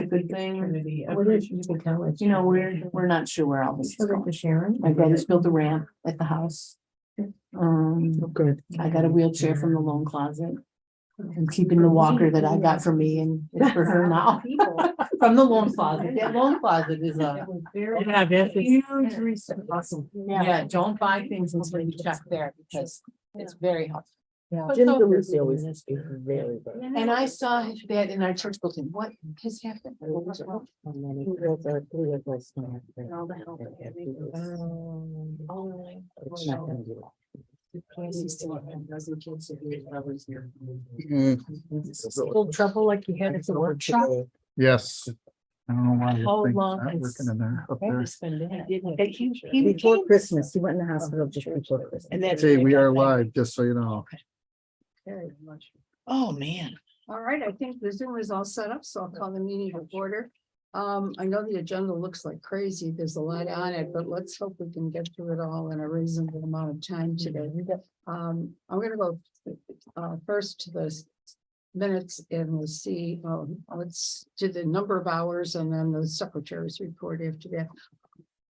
a good thing. What is, you can tell it's. You know, we're not sure where all this is Show it going. to Sharon. My brother's built a ramp at the house. Good. I got a wheelchair from the loan closet. I'm keeping the walker that I got for me and it's for her now. From the loan closet. That loan closet is a Yeah, that's a huge resource. awesome. Yeah, don't buy things until you check there because it's very helpful. Yeah. But Jim so- DeLucia always is very good. And I saw that in our church building. What has happened? He was three of us now. All the help. It's not gonna do Little trouble like you had at the workshop. Yes. I don't know why. How things long aren't has- Working in there, up there. He Before came- Christmas, he went in the hospital just before Christmas. And that's. Okay, we are live, just so you know. Oh, man. All right, I think the Zoom is all set up, so I'll call the meeting to order. I know the agenda looks like crazy. There's a lot on it, but let's hope we can get through it all in a reasonable amount of time today. I'm gonna go first to the minutes and we'll see, let's do the number of hours and then the secretary's report after that.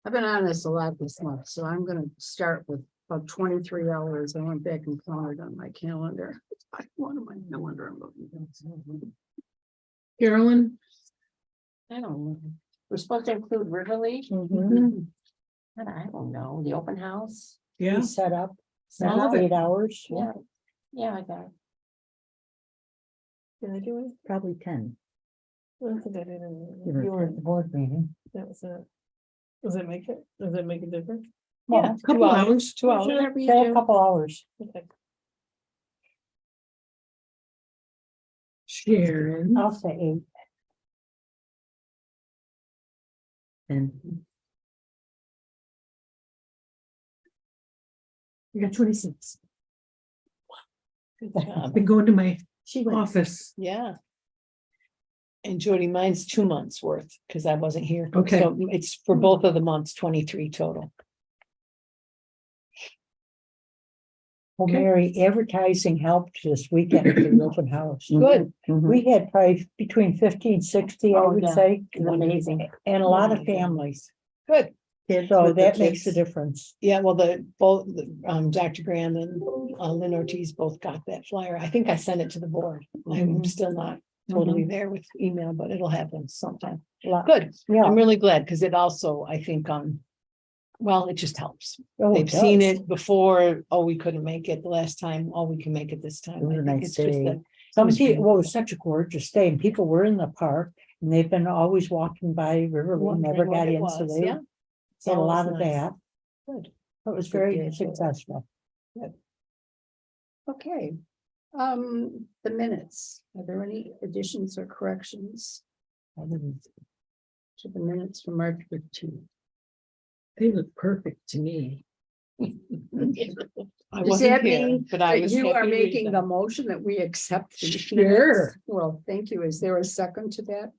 I've been on this a lot this month, so I'm gonna start with about 23 hours. I went back and counted on my calendar. What am I, no wonder I'm looking. Carolyn? I don't know. We're supposed to include River League? Mhm. I don't know, the open house? We set up All of it. 8 hours. Yeah. Yeah, I got it. Did I do it? Probably 10. You You were at the board meeting. That was it. Does it make a difference? Yeah, Couple hours, 2 hours. Whatever you Say a do. couple hours. Sharon. I'll say 8. And You got 26. Good I've job. been going to my she went. office. Yeah. And Jody, mine's 2 months worth, because I wasn't here. Okay. So it's for both of the months, 23 total. Well, Okay. Mary, advertising helped this weekend at the open house. Good. We had probably between 50 and 60, I Oh, would yeah. say. Amazing. And a lot of families. Good. So that makes a difference. Yeah, well, Dr. Graham and Lynn Ortiz both got that flyer. I think I sent it to the board. I'm Mhm. still not totally there with email, but it'll happen sometime. Lot- Good. Yeah. I'm really glad because it also, I think, well, it just helps. Oh, They've seen does. it before. Oh, we couldn't make it the last time. Oh, we can make it this time. It was I a think nice it's just day. that- Some was people, great. well, it was such a gorgeous day and people were in the park and they've been always walking by River. We wondering never what got it in, so was, they yeah. had It's a lot always of nice. that. Good. It was Good very deal. successful. Okay. The minutes, are there any additions or corrections to the minutes from March 15th? They look perfect to me. I Does wasn't that here, mean but I that was you are happy to read making them. the motion that we accept the Sure. minutes? Well, thank you. Is there a second to that?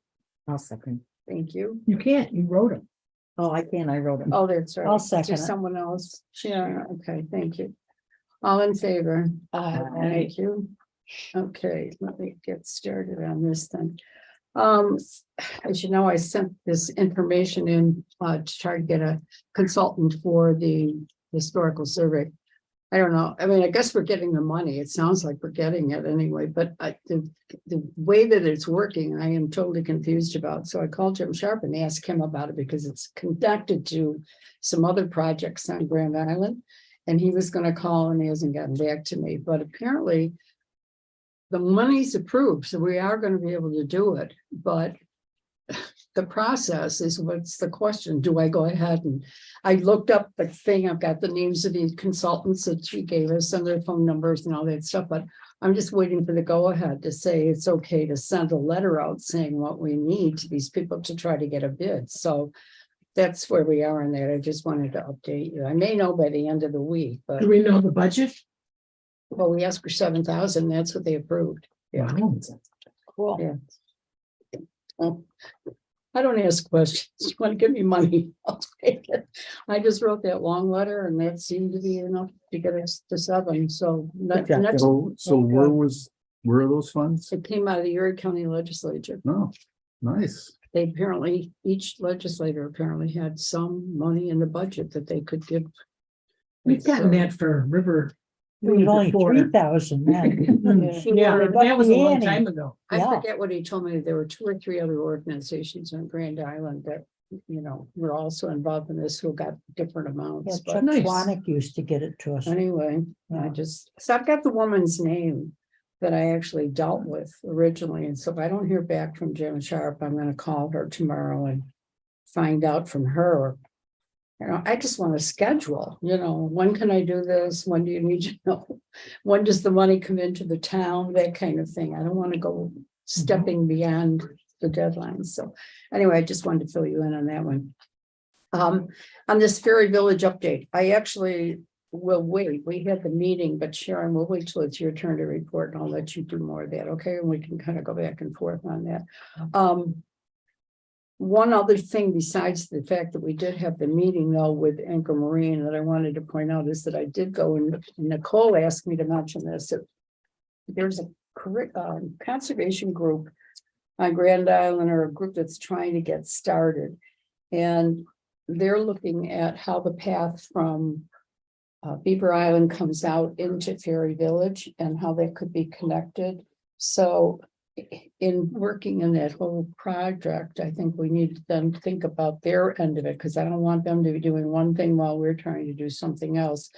I'll second. Thank you. You can't, you wrote them. Oh, I can, I wrote it. Oh, that's right. I'll Is second there it. someone else? Yeah, okay, thank you. All in favor? Thank you. Okay, let me get started on this then. As you know, I sent this information in to try to get a consultant for the historical survey. I don't know, I mean, I guess we're getting the money. It sounds like we're getting it anyway, but the way that it's working, I am totally confused about. So I called Jim Sharp and asked him about it because it's connected to some other projects on Grand Island. And he was gonna call and he hasn't gotten back to me, but apparently the money's approved, so we are gonna be able to do it, but the process is what's the question? Do I go ahead and I looked up the thing, I've got the names of the consultants that she gave us and their phone numbers and all that stuff, but I'm just waiting for the go-ahead to say it's okay to send a letter out saying what we need to these people to try to get a bid. So that's where we are on that. I just wanted to update you. I may know by the end of the week, but Do we know the budget? well, we asked for 7,000. That's what they approved. Yeah. Wow. Cool. Yeah. Oh, I don't ask questions. You want to give me money? I'll take it. I just wrote that long letter and that seemed to be enough to get us to 7. So Good job. next, So where are those funds? it came out of the Erie County Legislature. Oh, nice. they apparently, each legislator apparently had some money in the budget that they could give. We've gotten So- that for River. It was only before. 3,000 then. Yeah, They got that was a the long Annie. time ago. I Yeah. forget what he told me. There were 2 or 3 other organizations on Grand Island that, were also involved in this who got different Yeah, amounts. Chuck But Nice. Swanik used to get it to us. anyway, Yeah. so I've got the woman's name that I actually dealt with originally. And so if I don't hear back from Jim Sharp, I'm gonna call her tomorrow and find out from her. I just want to schedule, when can I do this? When do you need to know? When does the money come into the town? That kind of thing. I don't want to go stepping beyond the deadline. So anyway, I just wanted to fill you in on that one. On this Ferry Village update, I actually will wait. We had the meeting, but Sharon, we'll wait till it's your turn to report and I'll let you do more of that. Okay, and we can kind of go back and forth on that. One other thing besides the fact that we did have the meeting though with Anchor Marine that I wanted to point out is that I did go and Nicole asked me to mention this. That there's a conservation group on Grand Island, or a group that's trying to get started. And they're looking at how the path from Beaver Island comes out into Ferry Village and how they could be connected. So in working in that whole project, I think we need to then think about their end of it, because I don't want them to be doing one thing while we're trying to do something else.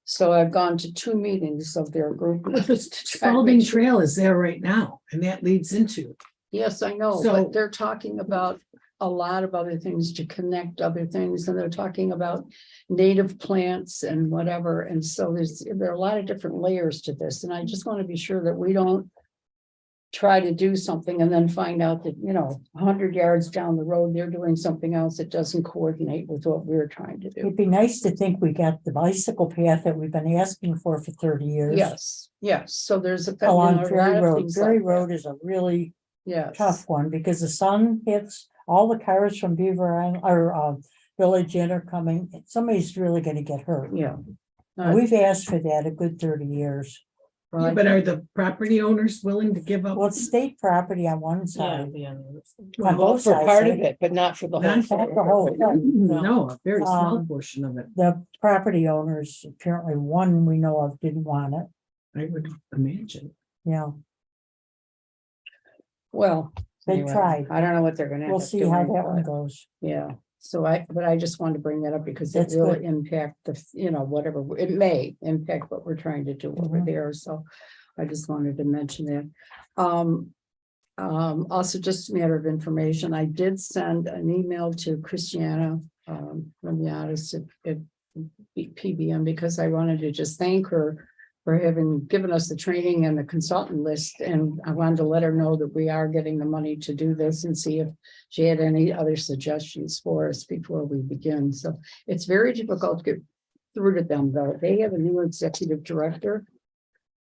So I've gone to 2 meetings of their group. But the to try to Spalding make sure- Trail is there right now, and that leads into. Yes, I know, So- but they're talking about a lot of other things to connect other things, and they're talking about native plants and whatever. And so there are a lot of different layers to this, and I just want to be sure that we don't try to do something and then find out that, 100 yards down the road, they're doing something else that doesn't coordinate with what we're trying to do. It'd be nice to think we got the bicycle path that we've been asking for 30 years. Yes, so there's a. Along a lot Ferry of Road. things Ferry like that. Road is a really Yes. tough one because the sun hits, all the cars from Beaver Island or Village Inn are coming. Somebody's really gonna get hurt. Yeah. And we've asked for that a good 30 years. Well, I But are the property owners willing to give up? Well, it's state property on one side. On Well, both For sides. part eh? of it, but not for the whole Not thing. Not the whole thing. No, a very small Um, portion of it, The property owners, apparently one we know of didn't want it. I would imagine. Yeah, Well. they anyway, tried. I don't know what they're gonna. end We'll up see how doing, that one but- goes. Yeah, so but I just wanted to bring that up because it That's will good. impact whatever, it may impact what we're trying to do over Mhm. there, so I just wanted to mention that. Also just a matter of information, I did send an email to Christiana, from the artist at PBM, because I wanted to just thank her for having given us the training and the consultant list, and I wanted to let her know that we are getting the money to do this and see if she had any other suggestions for us before we begin. So it's very difficult to get through to them, though. They have a new executive director.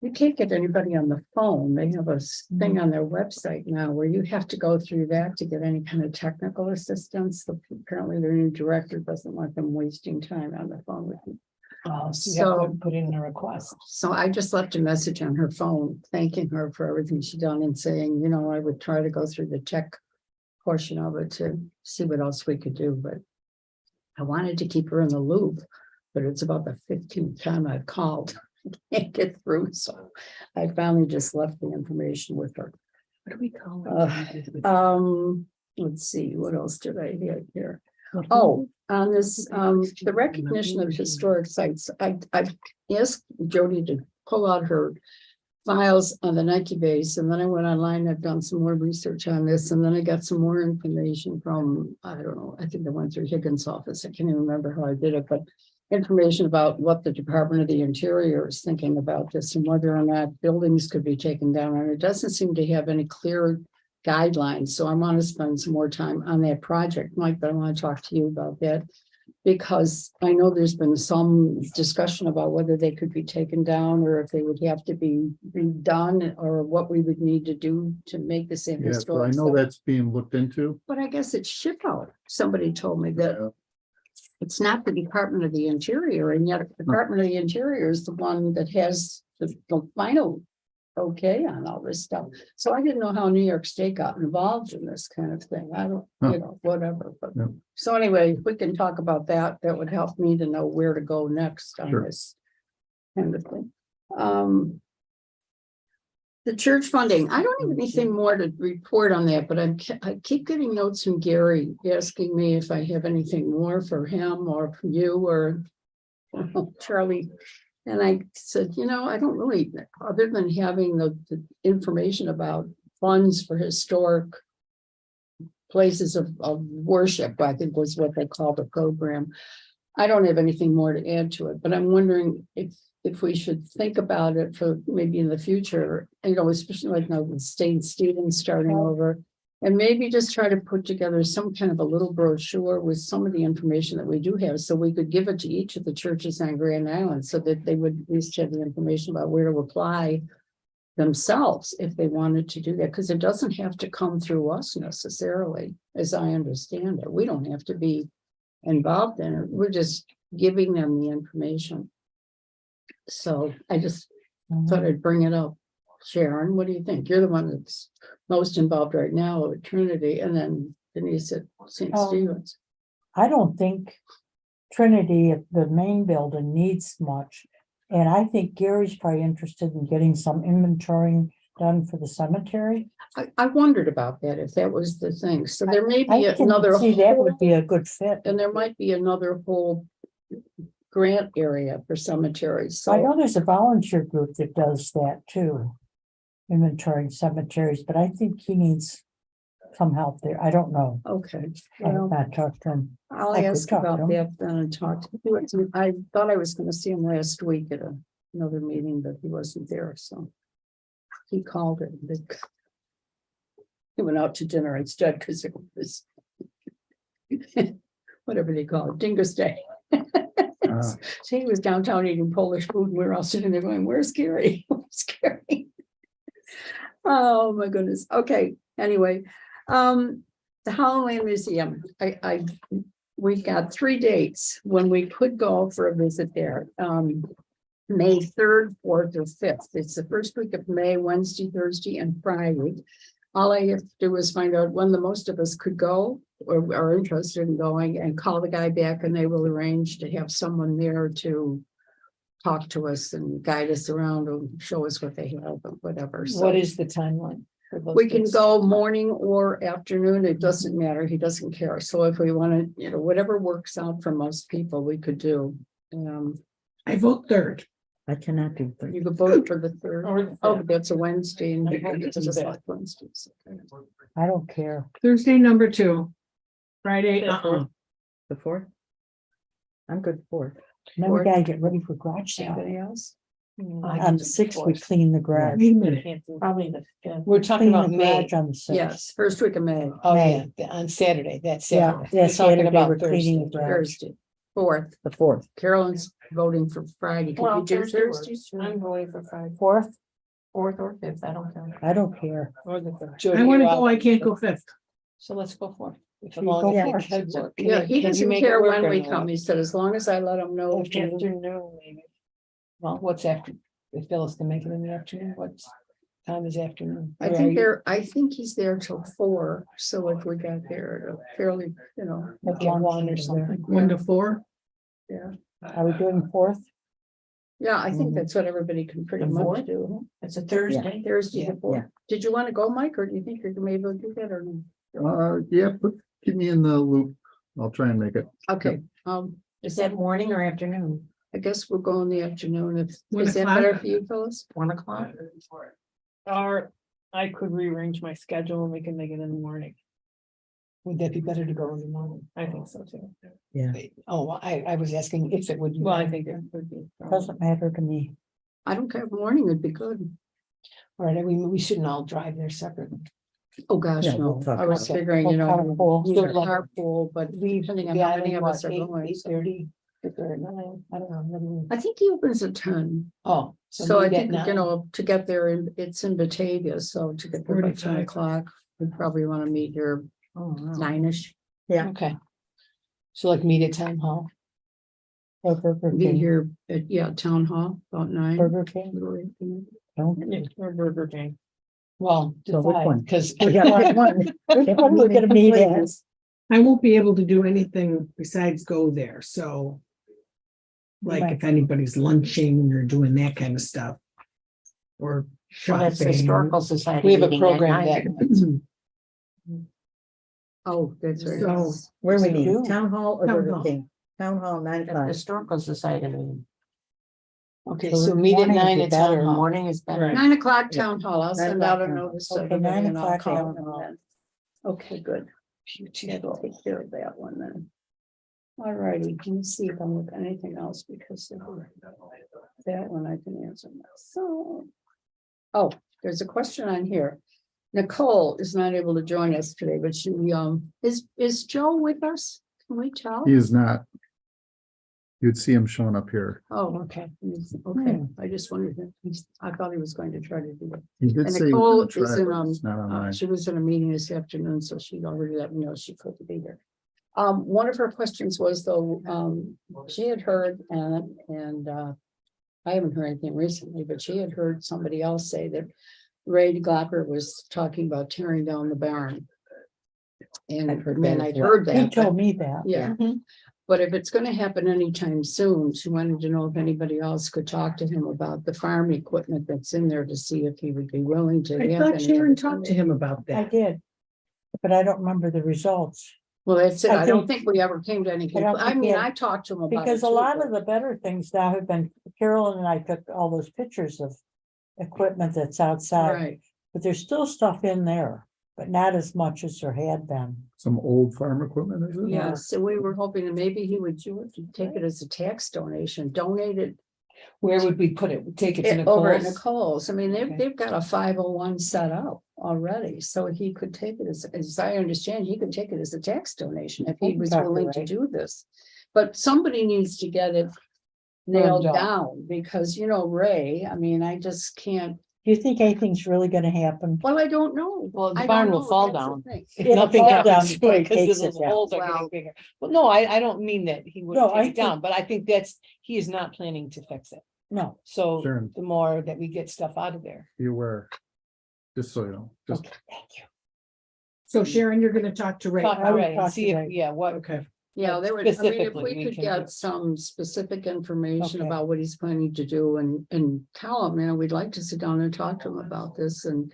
You can't get anybody on the phone. They have a thing on their website now where you have to go through that to get any kind of technical assistance. Apparently their new director doesn't want them wasting time on the phone with you. So you have So- to put in a request. So I just left a message on her phone, thanking her for everything she's done and saying, I would try to go through the tech portion of it to see what else we could do, but I wanted to keep her in the loop, but it's about the 15th time I've called. I can't get through, so I finally just left the information with her. What do we call Let's see, what else did I have here? Oh, on this, the recognition of historic sites, I asked Jody to pull out her files on the Nike base, and then I went online, I've done some more research on this, and then I got some more information from, I don't know, I think I went through Higgins' office, I can't even remember how I did it, but information about what the Department of the Interior is thinking about this and whether or not buildings could be taken down, and it doesn't seem to have any clear guidelines, so I want to spend some more time on that project, Mike, but I want to talk to you about that. Because I know there's been some discussion about whether they could be taken down or if they would have to be redone or what we would need to do to make the same Yeah, so I historic. know site. that's being looked into. But I guess it's ship out. Somebody told me that Yeah. it's not the Department of the Interior, and yet the Department of the Interior is the one that has the final okay on all this stuff. So I didn't know how New York State got involved in this kind of thing. I don't, Huh. you know, whatever, but. Yeah. So anyway, if we can talk about that. That would help me to know where to go next on Sure. this kind of thing. The church funding, I don't have anything more to report on that, but I keep getting notes from Gary asking me if I have anything more for him or for you or Charlie. And I said, you know, I don't really, other than having the information about funds for historic places of worship, I think was what they call the program. I don't have anything more to add to it, but I'm wondering if we should think about it for maybe in the future, you know, especially like now with St. Stephen's starting over. And maybe just try to put together some kind of a little brochure with some of the information that we do have, so we could give it to each of the churches on Grand Island, so that they would at least have the information about where to apply themselves if they wanted to do that, because it doesn't have to come through us necessarily, as I understand it. We don't have to be involved in it. We're just giving them the information. So I just thought I'd bring it up. Sharon, what do you think? You're the one that's most involved right now at Trinity, and then Denise at St. Stephen's. I don't think Trinity at the main building needs much. And I think Gary's probably interested in getting some inventorying done for the cemetery. I wondered about that, if that was the thing. So there may I be can another see that whole, would be a good fit. and there might be another whole grant area for cemeteries. I So, know there's a volunteer group that does that too. Inventorying cemeteries, but I think he needs some help there. I don't know. okay. I Well, have not talked to him. I'll I could ask talk to about him. that then and talk to him. I thought I was gonna see him last week at another meeting, but he wasn't there, so. He called it. He went out to dinner instead because it was whatever they call it, Dingus Day. So he was downtown eating Polish food and we were all sitting there going, where's Gary? Where's Gary? Oh, my goodness. Okay, anyway, the Howland Museum, we've got 3 dates when we could go for a visit there. May 3rd, 4th, or 5th. It's the first week of May, Wednesday, Thursday, and Friday. All I have to do is find out when the most of us could go or are interested in going, and call the guy back, and they will arrange to have someone there to talk to us and guide us around and show us what they have or whatever. So What is the timeline? for those we can dates? go morning or afternoon. It doesn't matter. He doesn't care. So if we want to, you know, whatever works out for most people, we could do. I vote third. I cannot do. Thursday. You could vote for the 3rd. Or the Oh, fifth. that's a Wednesday and I vote it's for the just fifth. like Wednesdays. Okay. I don't care. Thursday, number 2. Friday, The 4th? I'm good for. Then we gotta get ready for garage sale. Anybody else? On the 6th, we clean the garage. Wait a minute. Probably the 5th. We're talking Clean about the May. garage on the 6th. Yes, first week of May, Oh, May. yeah, on Saturday, that's Yeah, Saturday. yeah, We're talking Saturday, about we're cleaning the Thursday. garage. Thursday, 4th. The 4th. Carolyn's voting for Friday. Can you do Thursday? I'm going for Friday, 4th, 4th or 5th, I don't care. I don't care. Or the 5th. I Jody, want to you're go, out. I can't go 5th. So let's go for it. If You long go as the first. kids work. Can Yeah, you- he can you doesn't make it care work when or we no? come. He said, as long as I let him know. Afternoon, maybe. Well, what's after, if Phyllis can make it in the afternoon, what time is afternoon? I think he's there till 4, so if we got there at a fairly, you know, Like at 1 or something. 1 to 4. yeah. Are we doing 4th? Yeah, I think that's what everybody can pretty The much 4th? do. It's a Thursday. Thursday Yeah, the 4th. Did you want to go, Mike, or do you think you're gonna be able to do that or no? Yeah, keep me in the loop. I'll try and make it. Okay, Is that morning or afternoon? I guess we'll go in the afternoon. If, 1 is that o'clock? better for you, Phyllis? 1 o'clock? Or I could rearrange my schedule and we can make it in the morning. Would that be better to go in the morning? I think so too. Yeah. Oh, I was asking if it would. be Well, I better. think it would be. Doesn't matter to me. I don't care. Morning would be good. All right, we shouldn't all drive there separately. Oh, gosh, Yeah, no. we'll talk I was about figuring, you know, Carpool. we So could like- carpool, but We depending on how many of us are going. so- 8:30, 9, I don't know. I think he opens at 10. Oh. So I meet at think, you 9. know, to get there, it's in Batavia, so to get there by 10 45. o'clock, we probably want to meet here Oh, wow. 9-ish. Okay. So like meet at town hall. Or Burger Be King. here at, yeah, town hall about 9. Burger King. Little afternoon. Okay. Or Burger King. Well, So which one? because We got one. Which one we're gonna meet at? I won't be able to do anything besides go there, so. Like Right. if anybody's lunching or doing that kind of stuff. Or Well, that's the shopping. Historical Society. we have a meeting at program 9. that, Oh, that's right. So, Where we do? meet, town hall or Town Burger hall. King? Town hall, At the 9:00. Historical Society meeting. okay, So so the meet at morning would 9 be at town better. hall. Morning is better. Right. 9 o'clock town hall. I'll 9 send out a o'clock. notice. to Okay, everybody 9 and I'll o'clock call town them hall. then. Okay, good. That'll take care of that one then. All righty, can you see if I'm with anything else because of that one I can answer myself. Oh, there's a question on here. Nicole is not able to join us today, but she is Joe with us? Can we tell? He is not. You'd see him showing up here. Oh, Okay. okay. I just wondered, I thought he was going to try to do it. He did And say he was Nicole gonna try, is in, but it's not online. she was in a meeting this afternoon, so she'd already let me know she couldn't be there. One of her questions was though, she had heard and I haven't heard anything recently, but she had heard somebody else say that Ray Glocker was talking about tearing down the barn. And I've heard I mean, that as I'd well. heard He that, told but- me that. yeah. Mhm. But if it's gonna happen anytime soon, she wanted to know if anybody else could talk to him about the farm equipment that's in there to see if he would be willing to. I have thought any Sharon of it. talked to him about I that. did. But I don't remember the results, Well, that's it. I I don't think- think we ever came to any, I don't I think we mean, had- I talked to him about it. because a too, lot but- of the better things now have been, Carolyn and I took all those pictures of equipment that's outside, Right, but there's still stuff in there, but not as much as there had been. Some old farm equipment, is it? yeah, so we were hoping that maybe he would do it, take it as a tax donation, donate it Where would we put it? Take it to over at Nicole's? Nicole's. I mean, Okay. they've got a 501 set up already, so he could take it as I understand, he could take it as a tax donation if he can was talk to willing to Ray. do this. But somebody needs to get it nailed down. down, because Ray, I mean, I just can't, Do you think anything's really gonna happen? well, I don't know. Well, the I don't barn will know, fall that's the down. thing. If It'll nothing fall down happens to before it, he takes because it the down. holes are Well- getting bigger. Well, no, I don't mean that he would No, I take it think- down, but I think he is not planning to fix it. No, So Sharon, the more that we get stuff out of there. be aware. Just so you know, just Okay, thank you. So Sharon, you're gonna talk to Ray. Talk I to would Ray and talk see to if, Ray. yeah, what, Okay. Yeah, Like, there would, I mean, if specifically, we we could can do get it. some specific information Okay. about what he's planning to do and tell him, we'd like to sit down and talk to him about this and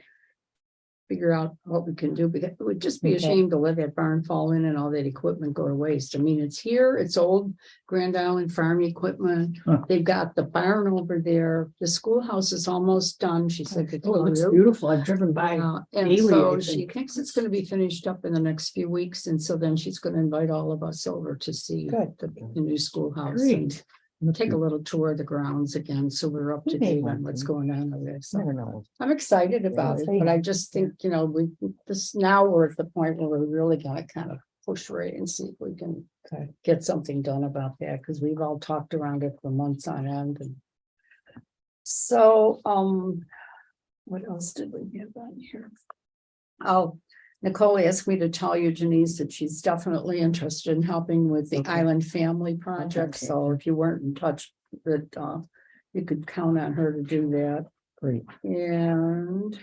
figure out what we can do, because it would just be a Okay. shame to let that barn fall in and all that equipment go to waste. I mean, it's here, it's old Grand Island farm equipment. Huh. They've got the barn over there. The schoolhouse is almost done, she said. to Oh, it tell looks you. beautiful. I've driven by. And daily, so I she think. thinks it's gonna be finished up in the next few weeks, and so then she's gonna invite all of us over to see Good. the new schoolhouse. and Great. Take a little tour of the grounds again, so we're up to We may date on want what's to. going on over there. So never know. I'm excited about it, same. but I just think, now we're at the point where we're really gonna kind of push Ray and see if we can Okay. get something done about that, because we've all talked around it for months on end. And so, what else did we have on here? Oh, Nicole asked me to tell you, Janice, that she's definitely interested in helping with the Okay. Island Family Project, Okay. so if you weren't in touch, that you could count on her to do that. Great. And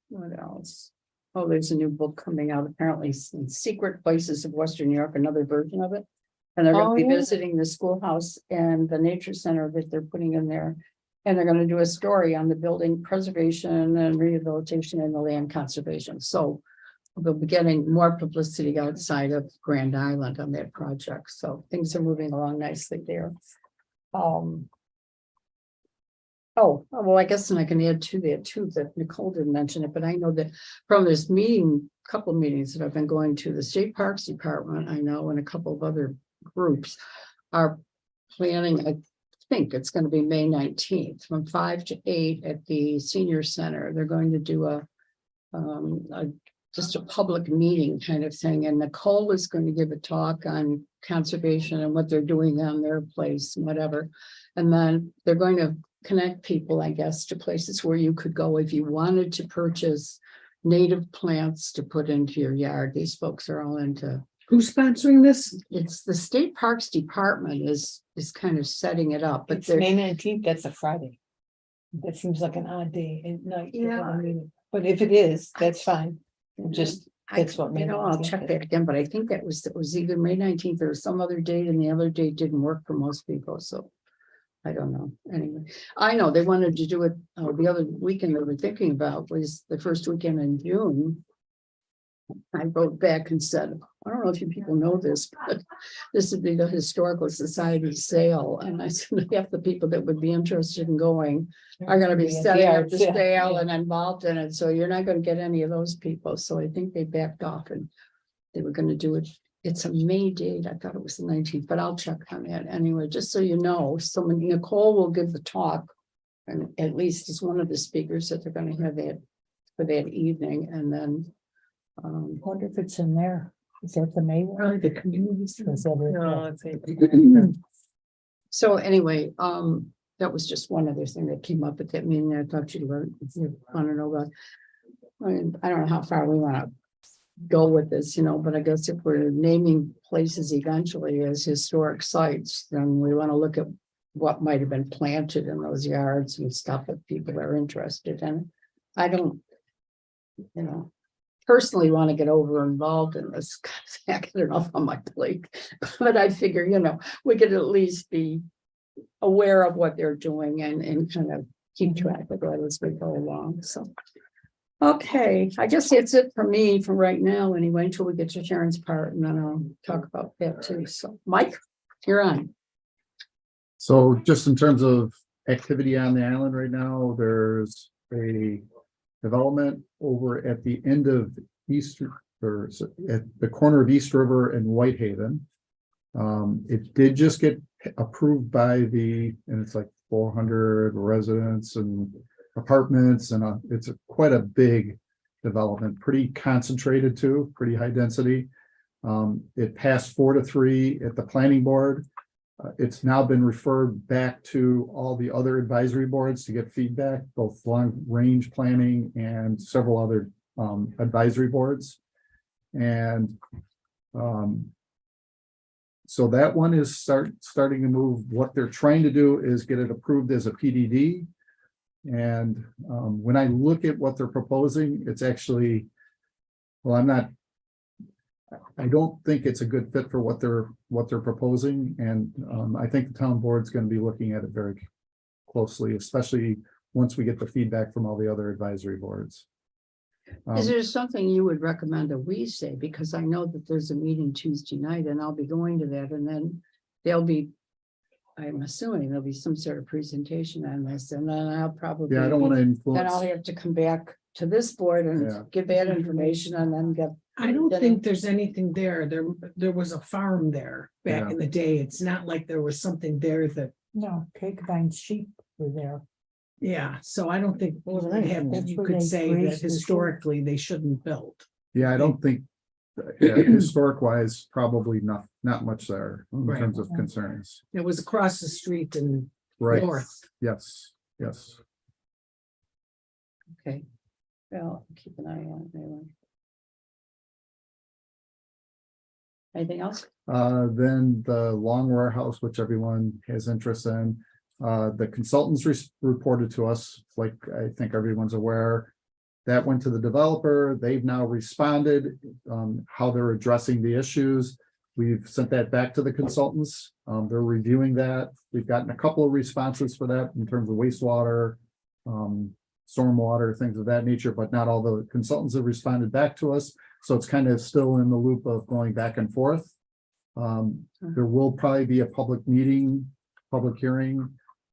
what else? Oh, there's a new book coming out, apparently, in Secret Places of Western New York, another version of it. And they're Oh, gonna be yeah. visiting the schoolhouse and the nature center that they're putting in there. And they're gonna do a story on the building preservation and rehabilitation and the land conservation, so. They'll be getting more publicity outside of Grand Island on that project, so things are moving along nicely there. Oh, well, I guess, and I can add to that too, that Nicole didn't mention it, but I know that from this meeting, couple meetings that I've been going to, the State Parks Department, I know, and a couple of other groups are planning, I think it's gonna be May 19th, from 5 to 8 at the senior center. They're going to do just a public meeting kind of thing, and Nicole is going to give a talk on conservation and what they're doing on their place and whatever. And then they're going to connect people, I guess, to places where you could go if you wanted to purchase native plants to put into your yard. These folks are all into Who's sponsoring this? It's the State Parks Department is kind of setting it up, but It's they're, May 19th, that's a Friday. That seems like an odd day and night. to have a Yeah. meeting. But if it is, that's fine. Just, that's what you May know, I'll 19th check is. that again, but I think it was either May 19th or some other date, and the other date didn't work for most people, so. I don't know, anyway, I know they wanted to do it, the other weekend they were thinking about was the first weekend in June. I wrote back and said, I don't know if you people know this, but this would be the Historical Society sale, and I said, half the people that would be interested in going are gonna be Be at the setting up yard the sale, sale yeah. and involved in it, so you're not gonna get any of those people, so I think they backed off and they were gonna do it. It's a May date. I thought it was the 19th, but I'll check on that anyway, just so you know. So Nicole will give the talk. And at least as one of the speakers that they're gonna have that for that evening, and then. I wonder if it's in there. Is that the May one? Probably the community. Is that it? No, it's So anyway, that was just one other thing that came up at that meeting. I thought you'd learn, if you want to know about. I mean, I don't know how far we want to go with this, you know, but I guess if we're naming places eventually as historic sites, then we want to look at what might have been planted in those yards and stuff if people are interested in it. I don't, you know, personally want to get over involved in this. I got enough on my plate, but I figure, you know, we could at least be aware of what they're doing and kind of keep track of it as we go along, so. Okay, I guess that's it for me for right now, anyway, until we get to Sharon's part, and then I'll talk about that too, so, Mike, you're on. So just in terms of activity on the island right now, there's a development over at the end of East, or at the corner of East River and Whitehaven. It did just get approved by and it's like 400 residents and apartments, and it's quite a big development, pretty concentrated too, pretty high density. It passed 4-3 at the planning board. It's now been referred back to all the other advisory boards to get feedback, both long range planning and several other advisory boards. And so that one is starting to move. What they're trying to do is get it approved as a PDD. And when I look at what they're proposing, it's actually, well, I don't think it's a good fit for what they're proposing. And I think the town board's going to be looking at it very closely, especially once we get the feedback from all the other advisory boards. Is there something you would recommend that we say, because I know that there's a meeting Tuesday night, and I'll be going to that, and then there'll be, I'm assuming there'll be some sort of presentation on this, and then I'll probably. Yeah, I don't want to Then influence. I'll have to come back to this board Yeah. and give that information and then get. I don't then- think there's anything there. There was a farm there back Yeah. in the day. It's not like there was something there that, No, Cakevine sheep were there. yeah, so I don't think you Wasn't would it? have, That's you where could they say that grazed the sheep. historically they shouldn't build. Yeah, I don't think, historic wise, probably not much there in Right. terms of concerns. It was across the street and Right, north. yes, yes. Okay, well, keep an eye on it anyway. Anything else? Then the Long Warehouse, which everyone has interest in, the consultants reported to us, like I think everyone's aware. That went to the developer. They've now responded, how they're addressing the issues. We've sent that back to the consultants. They're reviewing that. We've gotten a couple of responses for that in terms of wastewater, stormwater, things of that nature, but not all the consultants have responded back to us. So it's kind of still in the loop of going back and forth. There will probably be a public meeting, public hearing,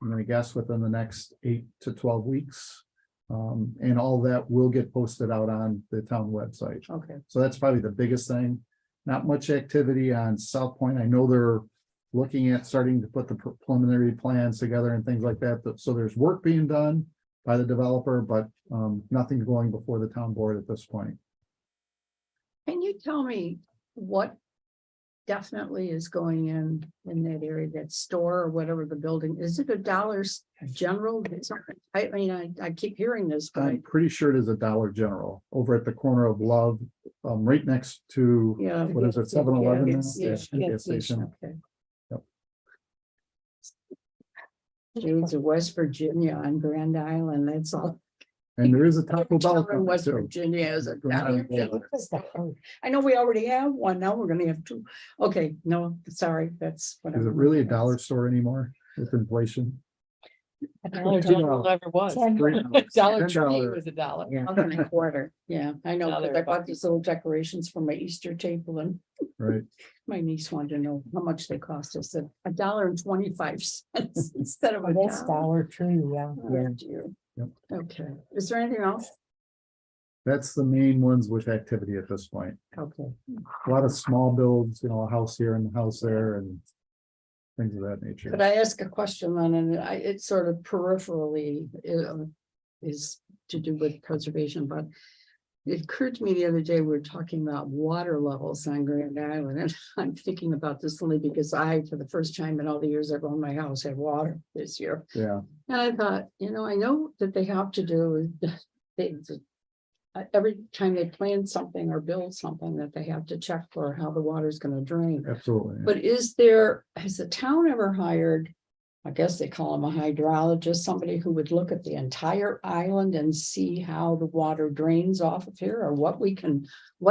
I'm gonna guess within the next 8 to 12 weeks. And all that will get posted out on the town website. Okay, So that's probably the biggest thing. Not much activity on South Point. I know they're looking at starting to put the preliminary plans together and things like that. So there's work being done by the developer, but nothing going before the town board at this point. can you tell me what definitely is going in that area, that store or whatever the building, is it a Dollar General? I mean, I keep hearing this, but I'm pretty sure it is a Dollar General over at the corner of Love right next to, Yeah. what is it, 7-Eleven now? gas station. Gas station. Okay. Yep. Shades of West Virginia on Grand Island, that's all. And there is a Taco Every Bell town in coming West too. Virginia is a. Grand Island. I know we already have one, now we're gonna have two. Okay, no, sorry, that's. what Is I'm- it really a dollar store anymore with inflation? Dollar General never was. $3. Dollar Tree $10. was $1. $1.25, yeah, I know, because I $1. bought these little decorations for my Easter table and Right, my niece wanted to know how much they cost. I said $1.25 instead of a That's dollar. Dollar Tree, yeah. Oh, dear. Yep. Okay, is there anything else? that's the main ones with activity at this point. Okay, A lot of small builds, you know, a house here and a house there and things of that nature. could I ask a question then, and it's sort of peripherally, is to do with conservation, but it occurred to me the other day, we were talking about water levels on Grand Island, and I'm thinking about this only because I, for the first time in all the years I've owned my house, had water this year. Yeah, And I thought, I know that they have to do, every time they plan something or build something, that they have to check for how the water's gonna drain. absolutely. But has the town ever hired, I guess they call him a hydrologist, somebody who would look at the entire island and see how the water drains off of here, or what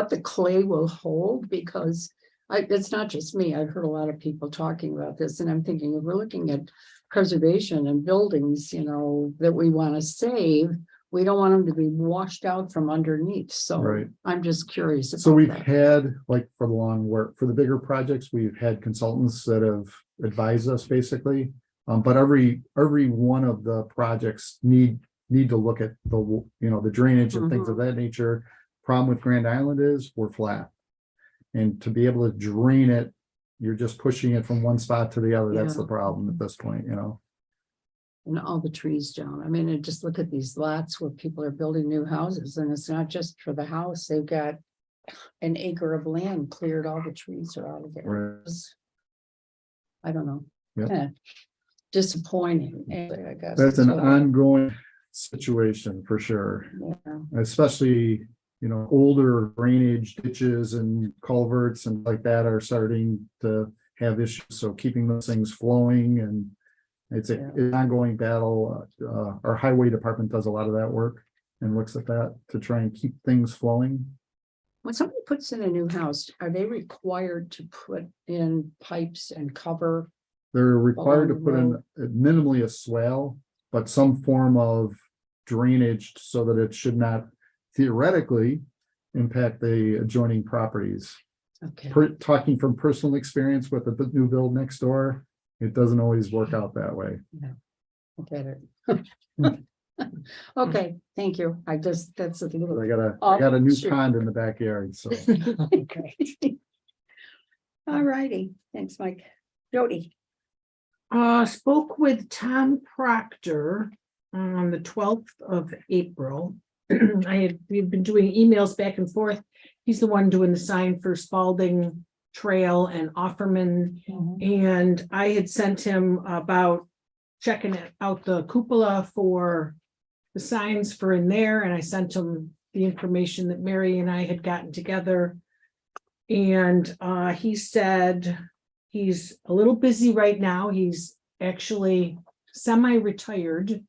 the clay will hold? Because it's not just me, I've heard a lot of people talking about this, and I'm thinking, if we're looking at preservation and buildings, that we want to save, we don't want them to be washed out from underneath, so Right. I'm just curious. So about we've that. had, like, for the long work, for the bigger projects, we've had consultants that have advised us basically. But every one of the projects need to look at the drainage and things of that nature. Problem with Grand Island is we're flat. And to be able to drain it, you're just pushing it from one spot to the other. That's the Yeah. problem at this point, And all the trees down. I mean, and just look at these lots where people are building new houses, and it's not just for the house. They've got an acre of land cleared, all the trees are out of there. Right. It's- I don't know. Yep. Kinda Disappointing, I guess. That's an So, ongoing situation for sure. yeah. Especially, older drainage ditches and culverts and like that are starting to have issues. So keeping those things flowing, and it's Yeah. an ongoing battle. Our highway department does a lot of that work and looks at that to try and keep things flowing. When somebody puts in a new house, are they required to put in pipes and cover? They're required to Along put the in minimally a swale, but some form of drainage so that it should not theoretically impact the adjoining properties. Okay, Talking from personal experience with the new build next door, it doesn't always work out that way. I get it. Okay, thank you. That's a little. I got a new Sure. pond in the backyard, so. All righty, thanks, Mike. Jody. Spoke with Tom Proctor on the 12th of April. We've been doing emails back and forth. He's the one doing the sign for Spalding Trail and Offerman. And I had sent him about checking out the cupola for the signs for in there, and I sent him the information that Mary and I had gotten together. And he said he's a little busy right now. He's actually semi-retired.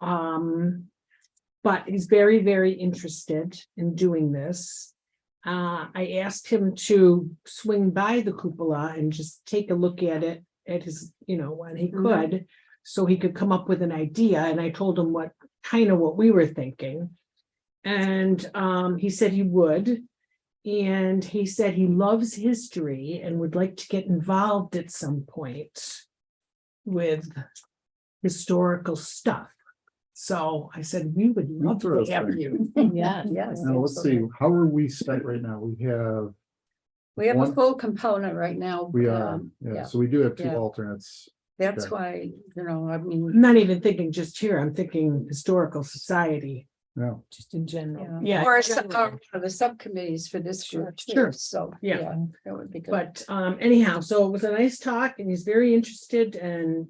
But he's very, very interested in doing this. I asked him to swing by the cupola and just take a look at it at his, when he could, so he could come up with an idea. And I told him what we were thinking. And he said he would. And he said he loves history and would like to get involved at some point with historical stuff. So I said, we would love to have you. Yeah. Yes. Now, let's see, how are we set right now? We have We have a one- full component right now. We are, yeah, so we do have two yeah. alternates. That's Okay. why, I mean, I'm not even thinking just here, I'm thinking historical society. Yeah, Just in general. Yeah. or the subcommittees for this group. too, Sure. So, Yeah. yeah, that would be good. But anyhow, so it was a nice talk and he's very interested and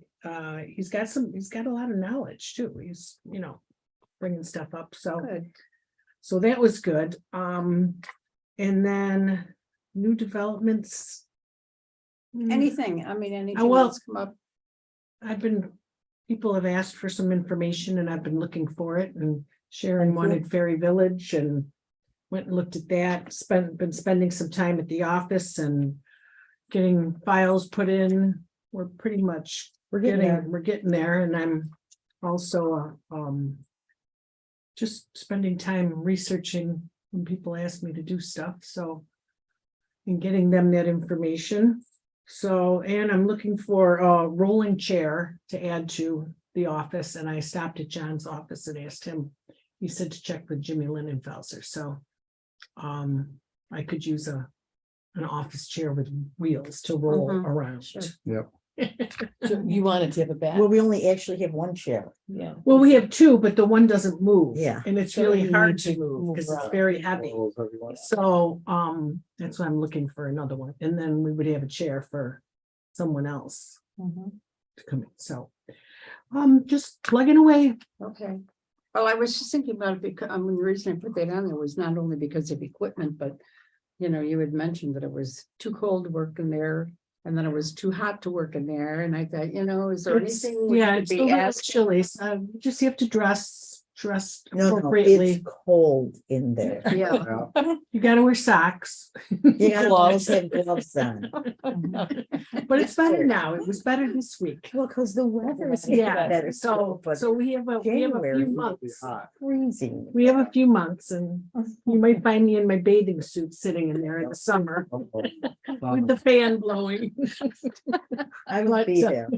he's got a lot of knowledge too. He's, bringing stuff up. So Good. that was good. And then new developments. Anything, I mean, anything well- that's come up. People have asked for some information and I've been looking for it, and Sharon Thank you. wanted Ferry Village and went and looked at that, been spending some time at the office and getting files put in. We're pretty much We're getting there. we're getting there, and I'm also just spending time researching when people ask me to do stuff, so and getting them that information. So, and I'm looking for a rolling chair to add to the office, and I stopped at John's office and asked him, he said to check with Jimmy Linenfelser, so I could use an office chair with wheels to roll Mhm, around. sure. So you wanted to have a back? Well, we only actually have one chair. Yeah. Well, we have two, but the one doesn't move. Yeah. And it's So really you hard need to to move move because it's around. very heavy. Rolls everyone. So, that's why I'm looking for another one. And then we would have a chair for someone else to come in. So, just plugging away. Okay. Well, I was just thinking about it because, I mean, the reason I put that on there was not only because of equipment, but. You know, you had mentioned that it was too cold to work in there, and then it was too hot to work in there, and I thought, you know, is there It's- anything? we Yeah, could it's a be little asking? chilly. So just you have to dress No, no, appropriately. it's cold in there. Yeah, Yeah, You gotta wear socks. You gotta Gloves. have gloves on. But it's better now. It was better this week. Well, because the weather is Yeah, better. so but we have a January few will be months. hot. freezing. We have a few months, and you might find me in my bathing suit sitting in there in the summer with the fan blowing. I will be there.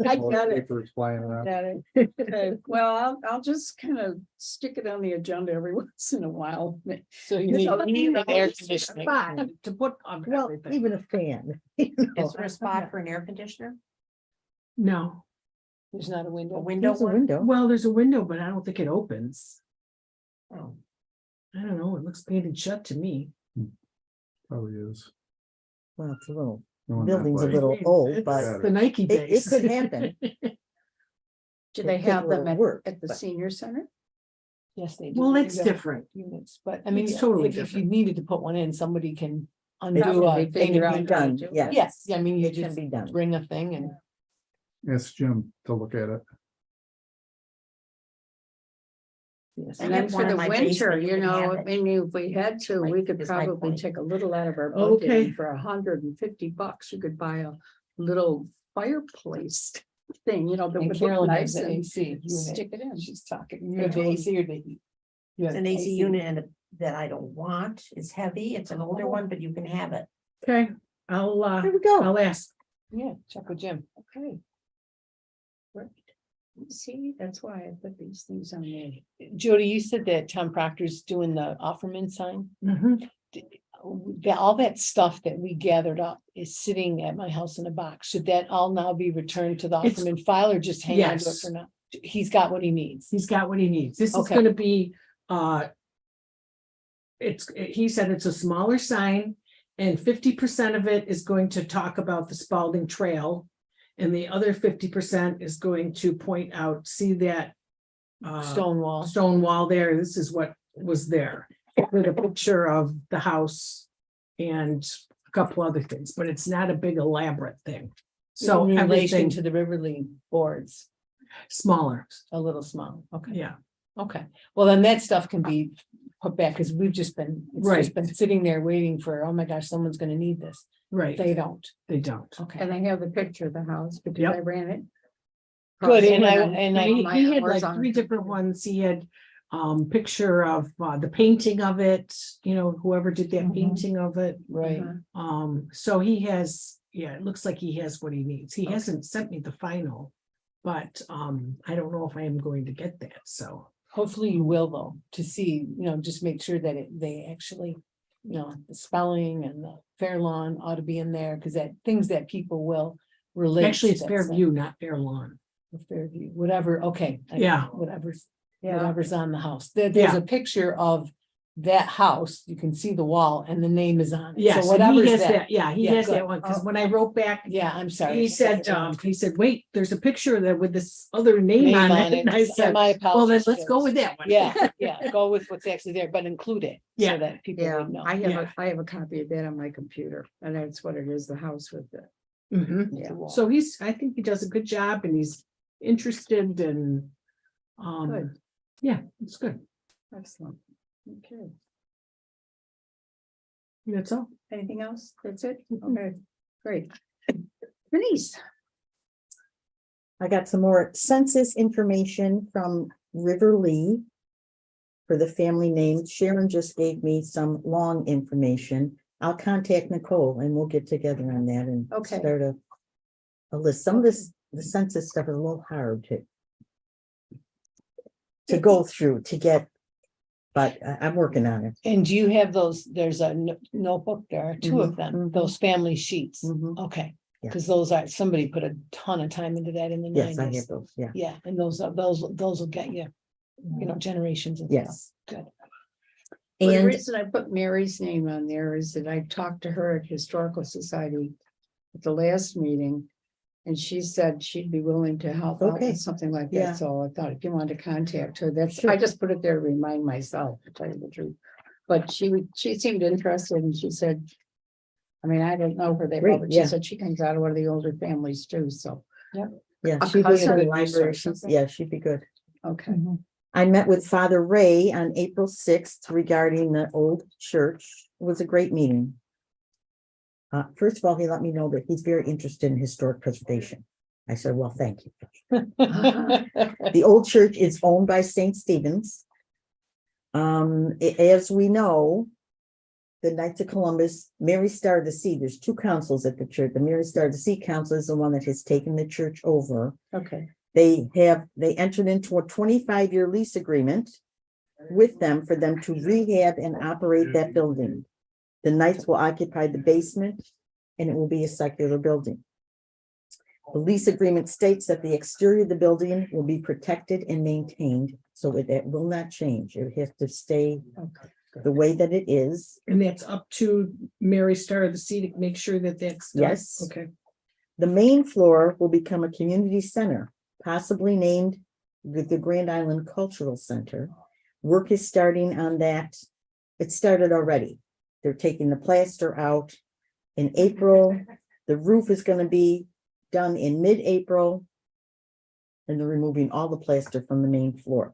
I got it. Papers flying around. Got it. Okay, well, I'll just kind of stick it on the agenda every once in a while. So you need an air conditioning. Spot to put on Well, everything. even a fan. you know. Is there a spot for an air conditioner? No, There's not a A window. window There's a one? window. well, there's a window, but I don't think it opens. Oh, I don't know. It looks painted shut to me. Probably is. Well, it's a little, Going that building's a way. little old, It's but the Nike it base. could happen. Do they It have them will work, at the but- senior center? Yes, they do. Well, They it's got different. Units, but I mean, It's totally if you different. needed to put one in, somebody can undo Probably a figure painted out window. how to done, do it. yeah. Yes, I mean, you It can just be done. bring a thing and. Ask Jim to look at it. Yes. And I then have for one in the my winter, basement, you you can know, have I it. mean, if we had to, we Like, could is my probably point. take a little out of our Okay. budget. And for $150, you could buy a little fireplace thing, you know, that And would look Carolyn has nice the and AC unit. stick it in. She's talking, you have the AC or the heat? You It's have an AC unit and that I don't want. It's heavy. It's an older one, but you can have it. Okay, There we go. I'll ask. Yeah, check with Jim. Okay. Right. See, that's why I put these things on there. Jody, you said that Tom Proctor's doing the Offerman sign. Mhm. All that stuff that we gathered up is sitting at my house in a box. Should that all now be returned to the It's- Offerman file or just hang on to it Yes. for now? He's got what he needs. He's got what he needs. This is Okay. gonna be, he said it's a smaller sign. And 50% of it is going to talk about the Spalding Trail. And the other 50% is going to point out, see that. Stonewall. Stone wall there, this is what was there. With a picture of the house. And a couple other things, but it's not a big elaborate thing. So In relation everything to the River League boards, smaller, a little small. Okay. yeah. Okay, well, then that stuff can be put back because we've just been, it's just Right. been sitting there waiting for, oh my gosh, someone's gonna need this. Right, They don't. they don't. Okay. And I have the picture of the house because Yep. I ran it. Good, and He had hours like on 3 it. different ones. He had picture of the painting of it, you know, whoever did that Mhm. painting of it. Right. Uh-huh. So he has, yeah, it looks like he has what he needs. He hasn't sent me the final. But I don't know if I am going to get that, so. Hopefully you will though, to see, just make sure that they actually, the spelling and the fair lawn ought to be in there, because that things that people will relate. Actually, it's to that Fairview, not Fair Lawn. site. Fairview, whatever, okay. Yeah. Whatever's Yeah, whatever's on the house. There's Yeah. a picture of that house, you can see the wall and the name is on it. Yes, So and whatever's he has that. that, yeah, he Yeah, has that good. one, because when I wrote back, Yeah, I'm sorry. he said, wait, there's a picture of that with this other name on it, and I said, My well, then apologies. let's go with that one. Yeah, yeah, go with what's actually there, but include it. Yeah. So that people Yeah, would know. I have a copy of that on my computer, and that's what it is, the house with the. Mhm. Yeah. So I think he does a good job, and he's interested and, Good. yeah, it's good. Excellent. Okay, That's all. anything else? That's it? Okay, great. Denise. I got some more census information from River Lee. For the family name, Sharon just gave me some long information. I'll contact Nicole and we'll get together on that and Okay. start a list. Some of this, the census stuff is a little hard to go through to get, but I'm working on it. And do you have those, there's a notebook, there are two of Mhm, them, mhm. those family sheets. Mhm. Okay, Yeah. because those are, somebody put a ton of time into that in the Yes, I have nineties. those, yeah. Yeah, and those will get you, generations. and Yes. stuff. Good. Well, the And reason I put Mary's name on there is that I talked to her at Historical Society at the last meeting. And she said she'd be willing to help out Okay. with something like Yeah. that. So I thought if you wanted to contact her, that's, Sure. I just put it there to remind myself, to tell you the truth. But she seemed interested and she said, I mean, I don't know her that well, Great, but she yeah. said she comes out of one of the older families too, so, yeah, I'll she call was you in a the good library. resource. Yeah, she'd be good. okay. I met with Father Ray on April 6th regarding the old church. It was a great meeting. First of all, he let me know that he's very interested in historic preservation. I said, well, thank you. The old church is owned by St. Stephen's. As we know, the Knights of Columbus, Mary Star of the Sea, there's two councils at the church. The Mary Star of the Sea Council is the one that has taken the church over. Okay, They entered into a 25-year lease agreement with them for them to rehab and operate that building. The Knights will occupy the basement and it will be a secular building. The lease agreement states that the exterior of the building will be protected and maintained, so it will not change. It has to stay the way that it is. And that's up to Mary Star of the Sea to make sure that that's done. Yes. Okay. The main floor will become a community center, possibly named the Grand Island Cultural Center. Work is starting on that. It started already. They're taking the plaster out in April. The roof is going to be done in mid-April. And they're removing all the plaster from the main floor.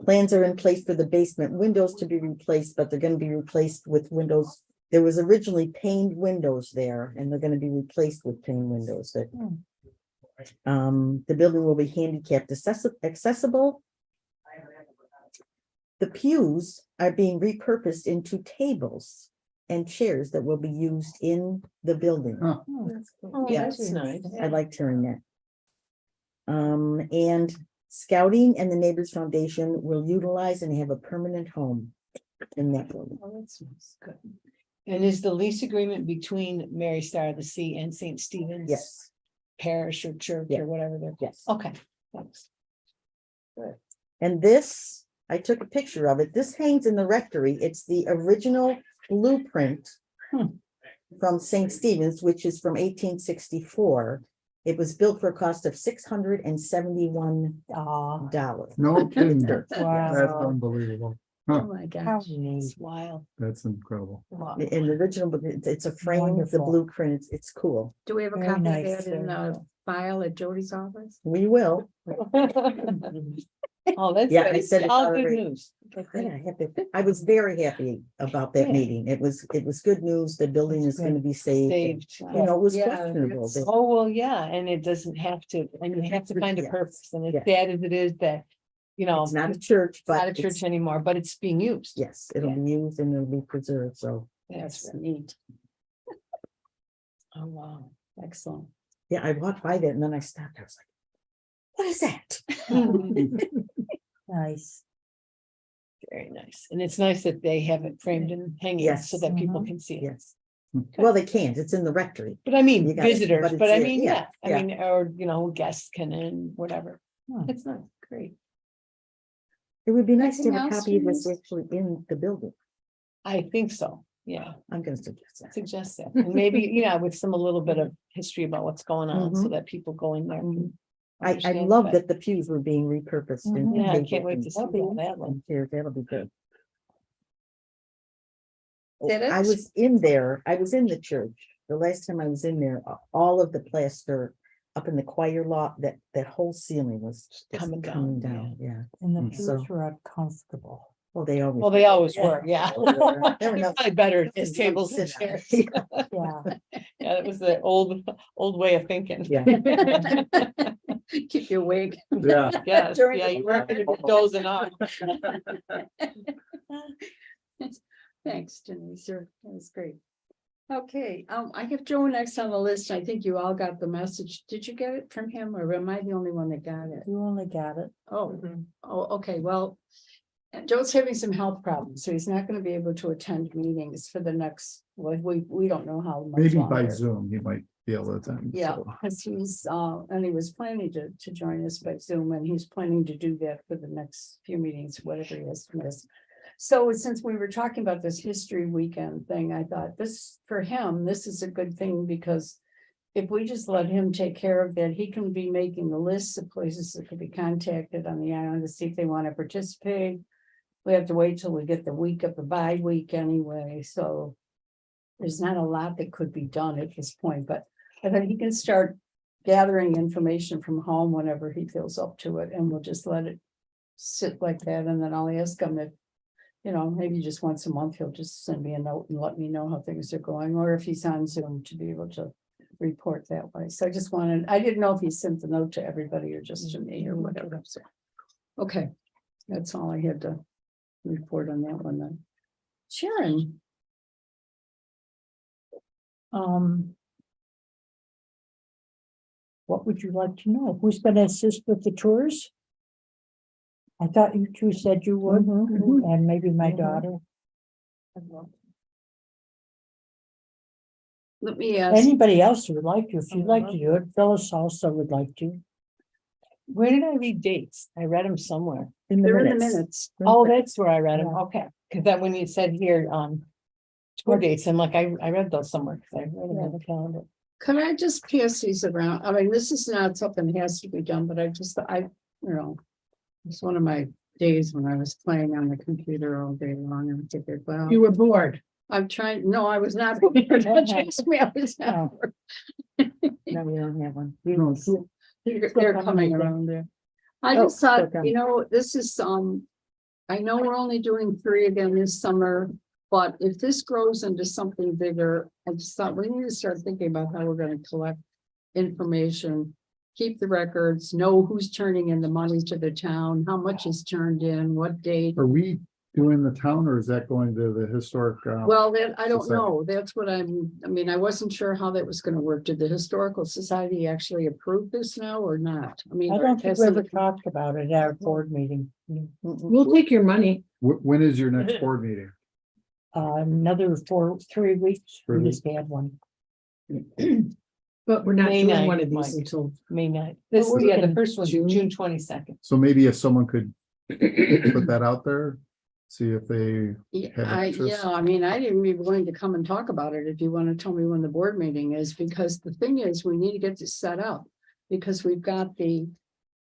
Plans are in place for the basement windows to be replaced, but they're going to be replaced with windows. There was originally paned windows there, and they're going to be replaced with paned windows. That the building will be handicapped accessible. The pews are being repurposed into tables and chairs that will be used in the building. Huh. Oh, Yeah. that's nice. I liked hearing that. And Scouting and the Neighbors Foundation will utilize and have a permanent home in that building. Oh, that's nice. Good. And is the lease agreement between Mary Star of the Sea and St. Stephen's? Yes, Parish or church Yeah. or whatever they're, yes. okay, thanks. And this, I took a picture of it. This hangs in the rectory. It's the original blueprint from St. Stephen's, which is from 1864. It was built for a cost of $671. No kidding. That's That's unbelievable. oh Huh, my How gosh. neat. It's wild. that's incredible. Wow. In the original, but it's a frame of the Wonderful. blueprint. It's cool. Do we have a Very copy nice, of that in very the file at Jody's office? We will. Oh, that's, Yeah, I good. said it All good already. news. Okay, Yeah, great. happy. I was very happy about that Yeah. meeting. It was good news. The building is going to be saved. Saved. You know, it was Yeah, questionable. it's- Oh, well, yeah, and it doesn't have to, and you have to find a Yes. purpose, and as Yeah. sad as it is that, you know, It's not a church, it's not but a church anymore, but it's being used. yes, it'll be used and it'll be preserved. So, That's That's neat. Oh, wow. Excellent. yeah, I walked by that and then I stopped. I was like, what is that? Nice. Very nice. And it's nice that they have it framed and hanging Yes. so that people Mhm. can see it. Yes. Well, they can't. It's in the rectory. But I mean, You got it, visitors, but it's but I there, mean, yeah, yeah, I yeah. mean, or, you know, guests can in, whatever. Hmm. It's not great. It would be nice to Anything have a else, copy of this Denise? actually in the building. I think so, yeah, I'm gonna suggest that. suggest that, and maybe, yeah, with some, a little bit of history about what's going on, so Mhm. that people go in there. can I understand love it. that the pews were being repurposed. and Mhm. Yeah, I painted can't wait and- to see all that one. and That'll be good. Did I it? was in there, I was in the church, the last time I was in there, all of the plaster up in the choir lot, that whole ceiling was just Coming coming down, down, yeah. And the Mm. pews So- were uncomfortable. Well, they always. Well, they always were, yeah. There were no- Probably better as tables and Sit down. chairs. Yeah, Yeah, that was the old way of thinking. Yeah. Keep you awake. Yeah. Yes, During yeah, the you weren't gonna be dozing off. Thanks, Denise, that was great. Okay, I have Joe next on the list. I think you all got the message. Did you get it from him, or am I the only one that got it? you only got it. Oh, okay, well, Joe's having some health problems, so he's not gonna be able to attend meetings for the next, well, we don't know how much Maybe by longer. Zoom, he might be able to attend. Yeah, so. because he's, and he was planning to join us by Zoom, and he's planning to do that for the next few meetings, whatever he has to miss. So since we were talking about this history weekend thing, I thought this, for him, this is a good thing, because if we just let him take care of that, he can be making the lists of places that could be contacted on the island to see if they want to participate. We have to wait till we get the week of the bye week anyway, so there's not a lot that could be done at this point, but I think he can start gathering information from home whenever he feels up to it, and we'll just let it sit like that, and then I'll ask him if, maybe just once a month, he'll just send me a note and let me know how things are going, or if he's on Zoom to be able to report that way. So I just I didn't know if he sent the note to everybody or just to me or whatever, so. Okay, that's all I had to report on that one then. Sharon, What would you like to know? Who's gonna assist with the tours? I thought you two said you would, and maybe my Mhm. daughter. let me ask, Anybody else who would like to, if you'd like to do it, Phyllis also would like to. Where did I read dates? I read them somewhere. In the they're in the minutes. minutes. Oh, that's where I read them. Yeah. Okay, because that when you said here, tour dates, I'm like, I read those somewhere, because I read them on the calendar. Can I just pass these around? I mean, this is not something that has to be done, but it's one of my days when I was playing on the computer all day long, and I figured, well, You were bored. I'm trying, no, I was not. Don't chase me, I was not. No, we don't have one. No, They're coming around there. I Oh, just thought, okay. this is, I know we're only doing 3 again this summer, but if this grows into something bigger, I just thought we need to start thinking about how we're gonna collect information, keep the records, know who's turning in the money to the town, how much is turned in, what date. Are we doing the town, or is that going to the historic? Well, that, I don't Society. know. That's what I mean, I wasn't sure how that was gonna work. Did the Historical Society actually approve this now or not? I mean. I don't think has we ever the- talked about it at our board meeting. Mm-mm. We'll take your money. When is your next board meeting? Another 3 weeks, we 3 just had one. But we're not May doing 9th, one of these Mike. until, May 9th. This, we yeah, the can- first one's June. June 22nd. So maybe if someone could put that out there, see if they, Yeah, have interest. I mean, I didn't be willing to come and talk about it if you want to tell me when the board meeting is, because the thing is, we need to get this set up. Because we've got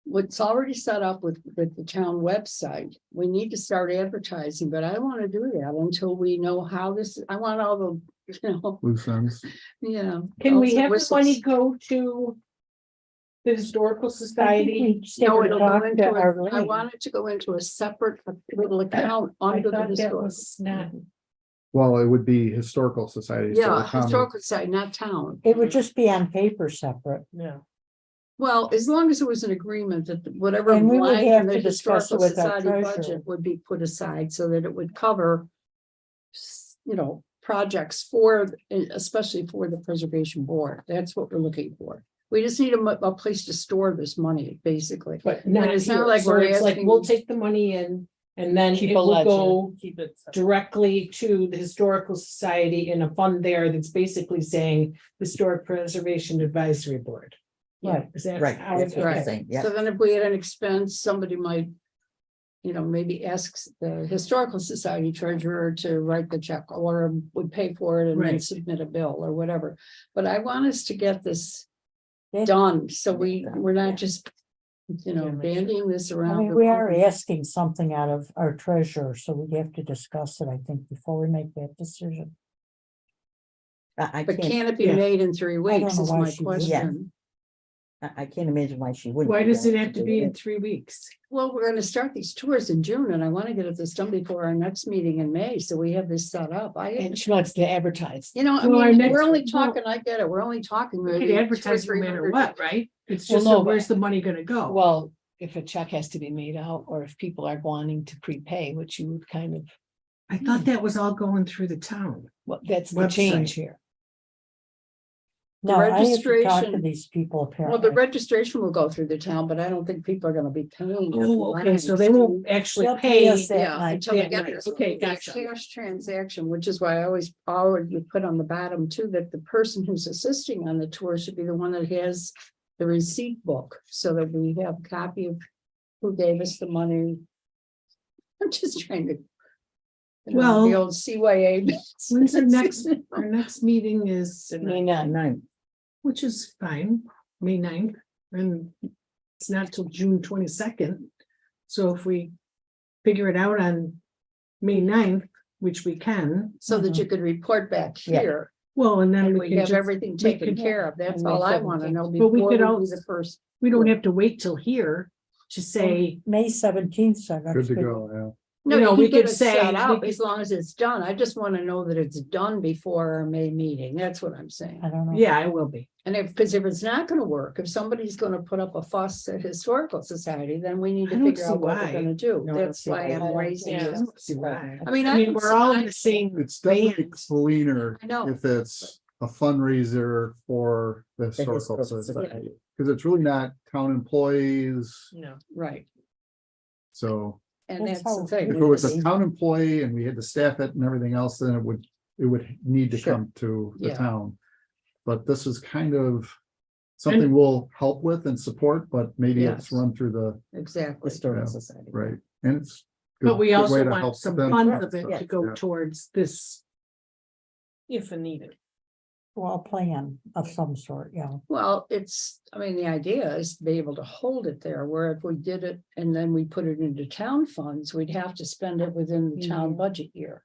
what's already set up with the town website. We need to start advertising, but I don't want to do that until we know how I want all the, loose ends. yeah. can we bells and have the whistles. money go to the Historical I think Society? we still No, gotta it'll talk go to into, I Arlene. want it to go into a separate little account I under the thought that historical. was not, Well, it would be historical society. so the Yeah, town would- historical site, not town. It would just be on paper separate. Yeah. Well, as long as it was an agreement that whatever And we would line have in the to discuss historical it with our society treasurer. budget would be put aside so that it would cover. Projects especially for the preservation board. That's what we're looking for. We just need a place to store this money, basically. but not it's not here. like So we're it's like, asking- we'll take the money in and then Keep it a will ledger. go Keep it. separate. directly to the Historical Society in a fund there that's basically saying Historic Preservation Advisory Board. Right. Is that Right, how that's it's what I'm Right. saying, yeah. So then if we had an expense, somebody might maybe asks the Historical Society treasurer to write the check or would pay for it and then Right. submit a bill or whatever. But I want us to get this Yeah. done, so we're not just, Yeah, make sure. bandying this I around. mean, we are asking something out of our treasurer, so we have to discuss it, I think, before we make that decision. I But can't, can it be Yeah. made in 3 don't weeks know is why my she wouldn't. question. I can't imagine why she wouldn't. Why be does it willing have to do be in it. 3 weeks? Well, we're gonna start these tours in June and I want to get this done before our next meeting in May, so we have this set up. And she wants to advertise. I Well, our mean, next- we're only well- talking, I get it, we're only talking. We maybe could 200 or advertise no matter 300. what, right? It's Well, just, no, where's the money gonna go? Well, if a check has to be made out, or if people are wanting to prepay, which you would kind of, I thought that was all going through the town. well, that's the change Website. here. No, I have to talk to registration- these people Well, the apparently. registration will go through the town, but I don't think people are gonna be paying. Oh, okay, so they won't actually They'll pay pay. us that Yeah, night. until they that get night. this. Okay, It's a gotcha. Cash transaction, which is why I always you put on the bottom too, that the person who's assisting on the tour should be the one that has the receipt book, so that we have a copy of who gave us the money. I'm just trying to. The Well, old CYA. When's the next, our next meeting is, May not. Nine. which is fine, May 9th, and it's not till June 22nd. So if we figure it out on May 9th, which we can, So that you could report back Yeah. here, well, and then and we we can have just, everything we taken could- care of, that's and all I May wanna 17th. know But we before we could do also- the first. we don't have to wait till here to say, May 17th, so Good that's to good. go, yeah. No, You know, you we can get could it say- set we up could- as long as it's done. I just want to know that it's done before our May meeting. That's what I'm saying. I don't know. yeah, it will be. And because if it's not gonna work, if somebody's gonna put up a fuss at Historical Society, then we need I to don't figure see out what why. we're gonna do. No, I don't That's see why why. I'm raising Yeah. I this. don't see why. I mean, I mean, we're all in the same, It's definitely Bands. cleaner I know. if it's a fundraiser for the historical Historical society. Because it's really not town employees, No. Right, so and That's that's the how- thing. if it was a town employee and we had to staff it and everything else, then it would need to Sure. come to the Yeah. town. But this is kind of something we'll help with and support, but maybe it's Yes. run through the, Exactly. Historical Yeah. Society. right, and it's. but we good way also to want help some them. funds of it Yeah. to go Yeah. towards this. If needed. Well, a plan of some sort, yeah. Well, the idea is to be able to hold it there, where if we did it and then we put it into town funds, we'd have to spend it within the town budget year.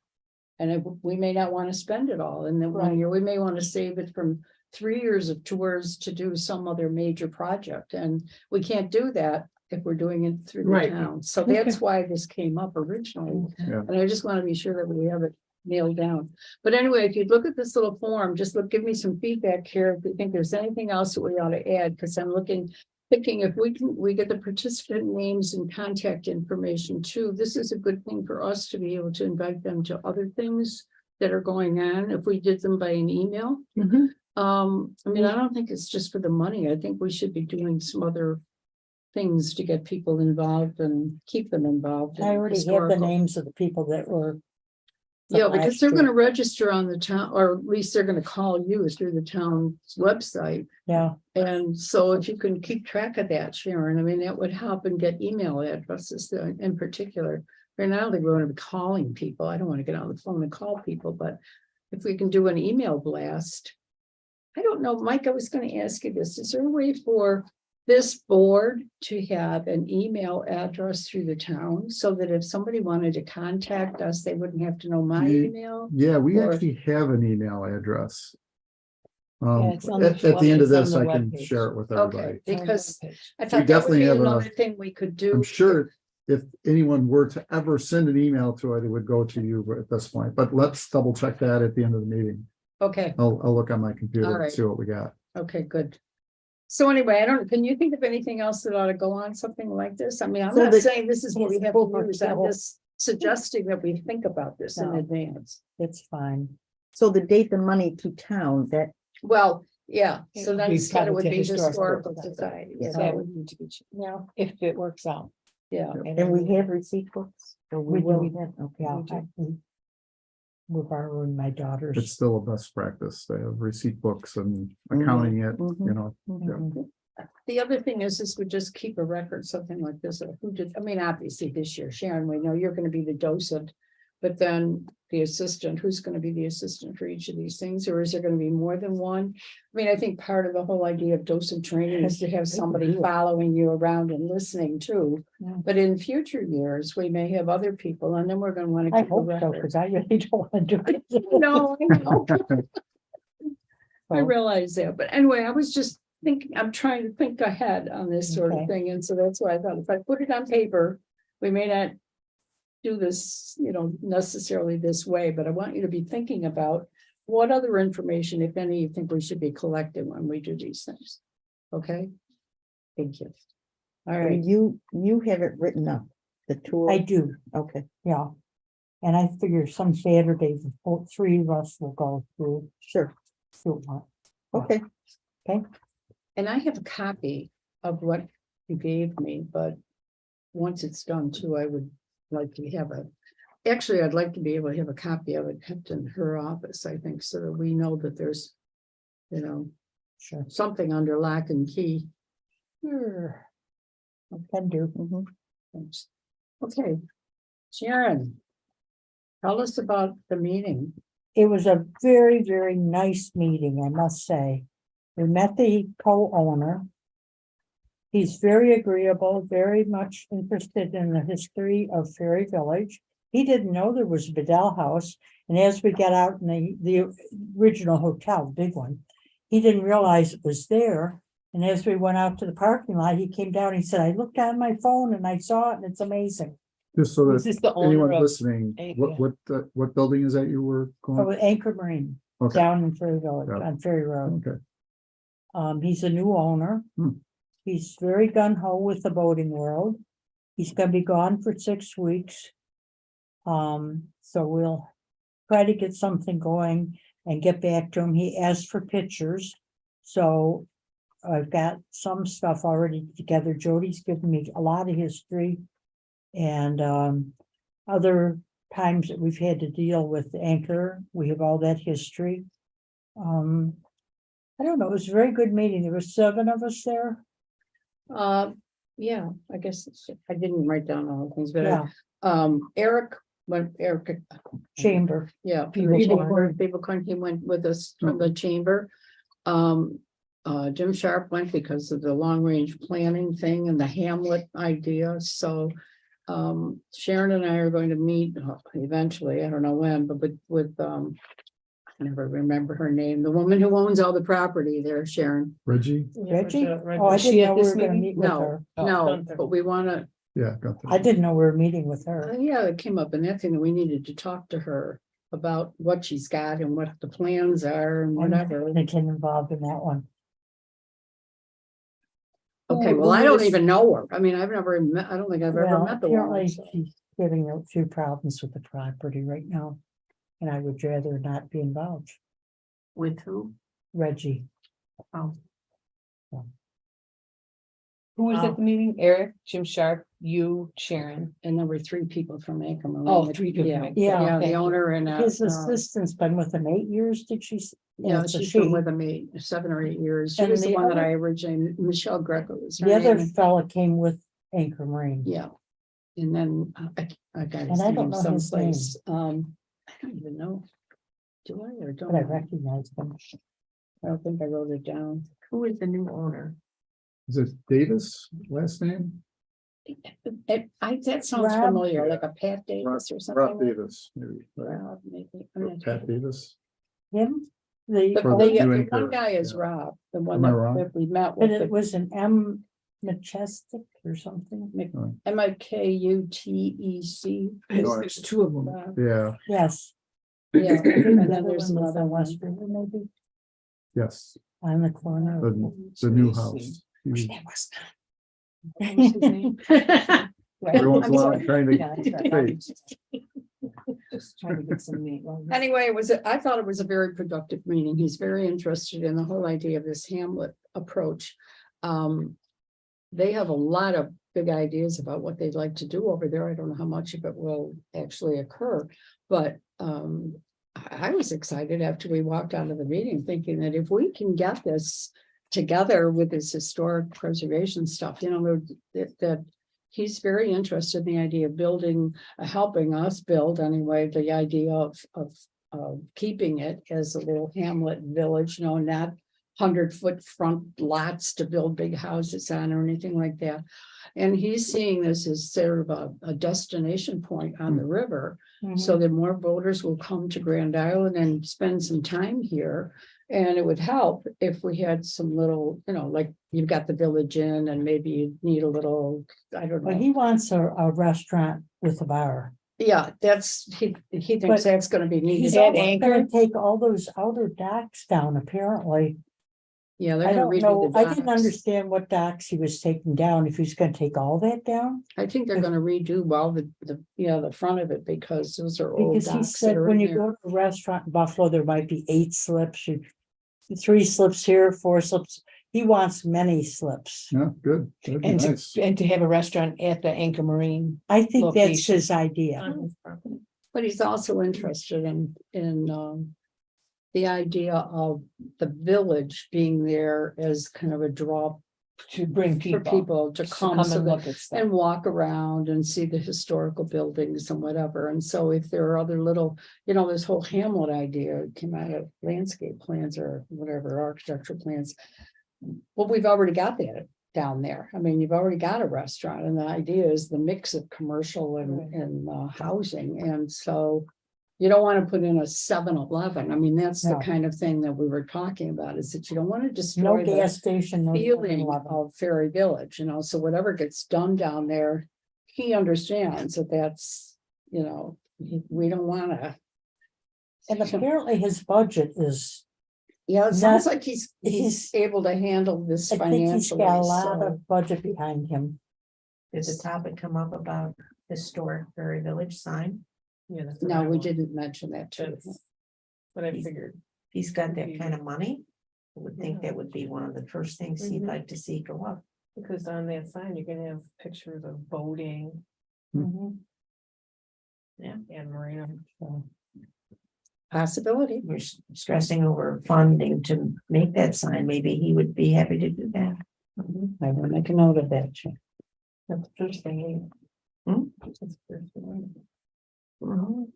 And we may not want to spend it all in the one Right. year, we may want to save it from 3 years of tours to do some other major project, and we can't do that if we're doing it through the Right. town. So that's why this came up originally. Yeah. And I just want to be sure that we have it nailed down. But anyway, if you look at this little form, give me some feedback here. If you think there's anything else that we ought to add, because I'm thinking if we get the participant names and contact information too, this is a good thing for us to be able to invite them to other things that are going on, if we did them by an email. I don't think it's just for the money. I think we should be doing some other things to get people involved and keep them involved. in I already have the historical. names of the people that were. Yeah, from because last they're year. gonna register on the town, or at least they're gonna call you through the town's website. Yeah, And so if you can keep track of that, Sharon, I mean, that would help and get email addresses in particular. Right now, they're going to be calling people. I don't want to get on the phone and call people, but if we can do an email blast. I don't know, Mike, I was gonna ask you this. Is there a way for this board to have an email address through the town so that if somebody wanted to contact us, they wouldn't have to know my Ye- email? Yeah, we Or- actually have an email address. it's on the At the end of it's on this, the I can webpage. share it with Okay, everybody. because I We thought that would definitely be have a- another thing we could do. I'm sure if anyone were to ever send an email to it, it would go to you at this point, but let's double check that at the end of the meeting. Okay, I'll look on my computer and Alright. see what we got. okay, good. So anyway, can you think of anything else that ought to go on something like this? I mean, I'm So not the- saying this is what we have to use. I'm Yeah. just suggesting that we think about this in No. advance. it's fine. So the date the money to town, that, Well, yeah, It so would then be instead it would probably be to historical Historical society. Yeah, So, that would need to be, Yeah. if it works out. yeah, and we have receipt books? Or We will do. have, okay. Yeah. We do. We're borrowing my It's daughter's. still a best practice. They have receipt books and Mhm. accounting it, Mhm. you know. Mhm. The other thing is, this would just keep a record, something like this, of who did, I mean, obviously this year, Sharon, we know you're gonna be the docent. But then the assistant, who's gonna be the assistant for each of these things, or is there gonna be more than one? I mean, I think part of the whole idea of docent training is to have somebody following you around and listening too. Yeah. But in future years, we may have other people, and then we're gonna wanna I keep a hope so, record. because I really don't want to do it. No, I know. I So, realize that, but anyway, I was just thinking, I'm trying to think ahead on this sort of Okay. thing, and so that's why I thought if I put it on paper, we may not do this, necessarily this way, but I want you to be thinking about what other information, if any, you think we should be collecting when we do these things. Okay? Thank you. All right, You have it written up, the tour. I do, Okay, yeah. And I figure some Saturdays, the whole three of us will go through. sure. Okay, and I have a copy of what you gave me, but once it's done too, I would like to have actually, I'd like to be able to have a copy of it kept in her office, I think, so that we know that there's, Sure. something under lock and key. Sure. I can do. mhm. Thanks. Okay, Sharon, tell us about the meeting. It was a very, very nice meeting, I must say. We met the co-owner. He's very agreeable, very much interested in the history of Ferry Village. He didn't know there was a Bedell House, and as we got out in the original hotel, big one, he didn't realize it was there. And as we went out to the parking lot, he came down, he said, I looked on my phone and I saw it, and it's amazing. Just so Was that this the owner anyone of? listening, Yeah. what building is that you were Oh, going? Anchor Marine, Okay, down in Ferry Village, Yeah. on Ferry Road. okay. He's a new owner. Hmm. He's very gung ho with the boating world. He's gonna be gone for 6 weeks. So we'll try to get something going and get back to him. He asked for pictures. So I've got some stuff already together. Jody's given me a lot of history. And other times that we've had to deal with Anchor, we have all that history. I don't know, it was a very good meeting. There were 7 of us there. Yeah, I guess I didn't write down all the things, but Yeah, Eric, chamber. yeah, Beavercorn. Beavercorn, he went with us from the chamber. Jim Sharp went because of the long range planning thing and the Hamlet idea, so. Sharon and I are going to meet eventually, I don't know when, but with I never remember her name, the woman who owns all the property there, Sharon. Reggie? Reggie? Right, Oh, I Was she didn't at know we this were gonna meeting? meet with No, her. no, Gunther. but we wanna, Yeah. got that. I didn't know we were meeting with her. yeah, it came up in that thing that we needed to talk to her about what she's got and what the plans are and whatever. They get involved in that one. Okay, well, I don't even know her. I mean, I've never met, I don't think I've ever Well, met the apparently woman. so. she's having a few problems with the property right now. And I would rather not be involved. With who? Reggie. Who was at the meeting? Eric, Jim Sharp, you, Sharon. And there were 3 people from Anchor Marine. Oh, 3 people. Yeah, Yeah. yeah, the Thank you. owner and. His assistant's been with him 8 years, did she? Yeah, it's a she's she. been with him 7 or 8 years. She And was the the one that other- I originally, Michelle Greco was her The other name. fella came with Anchor Marine. Yeah. And then I got his And I don't name know his someplace. I don't even know. Do I or don't? But I I recognized him. don't think I wrote it down. Who is the new owner? Is it Davis last name? That sounds Rob? familiar, like a Pat Davis or something. Rob like- Davis, maybe. Rob, maybe. I'm not Pat sure. Davis. Him? The, The, For the the new one Anchor, guy is yeah. Rob, the one Am I wrong? that we met but with. it was an M. Majestic or something. MIKUTEC. There's 2 of them. Rob. Yeah, Yes. Yeah, I think and the then other there's one was another on one. West River, maybe, yes, on the corner. the new house. He- That was What was his name? Every once in a while, sorry. I'm trying to Yeah, that's right. say, Just trying to get some meat. Anyway, I thought it was a very productive meeting. He's very interested in the whole idea of this Hamlet approach. They have a lot of big ideas about what they'd like to do over there. I don't know how much of it will actually occur, but I was excited after we walked out of the meeting thinking that if we can get this together with his historic preservation stuff, you know, that he's very interested in the idea of building, helping us build anyway, the idea of keeping it as a little hamlet village, you know, not 100-foot front lots to build big houses on or anything like that. And he's seeing this as sort of a destination point on the river, so that more boaters will come to Grand Island and spend some time here. And it would help if we had some little, you know, like you've got the Village Inn and maybe you need a little, I don't But know. he wants a restaurant with a bar. Yeah, he But thinks that's gonna be needed. He's also gonna take all those outer docks down, apparently. Yeah, they're I gonna don't redo know, the I didn't docks. understand what docks he was taking down, if he's gonna take all that down. I think they're gonna redo well the front of it because those are old Because he docks that said are when in you there. go to a restaurant in Buffalo, there might be 8 slips, 3 slips here, 4 slips. He wants many slips. Yeah, good. That'd be And nice. to have a restaurant at the Anchor Marine. I think that's Location. his idea. on his property. But he's also interested in the idea of the village being there as kind of a draw To bring for people. people to come so and that look at stuff. and walk around and see the historical buildings and whatever. And so if there are other little, you know, this whole hamlet idea came out of landscape plans or whatever, architectural plans. Well, we've already got that down there. I mean, you've already got a restaurant and the idea is the mix of commercial and housing. And so you don't want to put in a 7-Eleven. I mean, that's the No. kind of thing that we were talking about, is that you don't want to No destroy the gas station, no feeling 7-Eleven. of Ferry Village, you know, so whatever gets done down there, he understands that that's, you know, we don't wanna. And apparently his budget is, Yeah, it sounds Not- like he's he's- able to handle this I think he's financially, got a lot so. of budget behind him. Did the topic come up about historic Prairie Village sign? Yeah, that's what No, I we want. didn't mention that too. That's what I figured. He's got that kind of money. I would think that would be one of the first things he'd Mhm. like to see go up. Because on that sign, you're gonna have pictures of boating and marina. So Possibility. We're stressing over funding to make that sign. Maybe he would be happy to do that. I will make a note of that. that's the first thing. Hmm? That's the first thing. Mhm.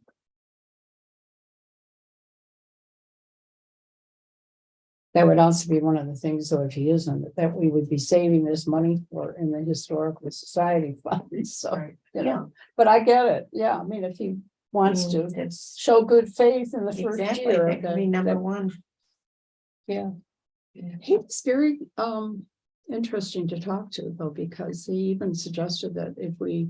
That would also be one of the things, though, if he isn't, that we would be saving this money for in the historical society fund, so, Right. you know, but I get it, yeah, I mean, if he wants to That's show good faith in the first exactly, year. that could be number one. Yeah. He was very interesting to talk to, though, because he even suggested that if we,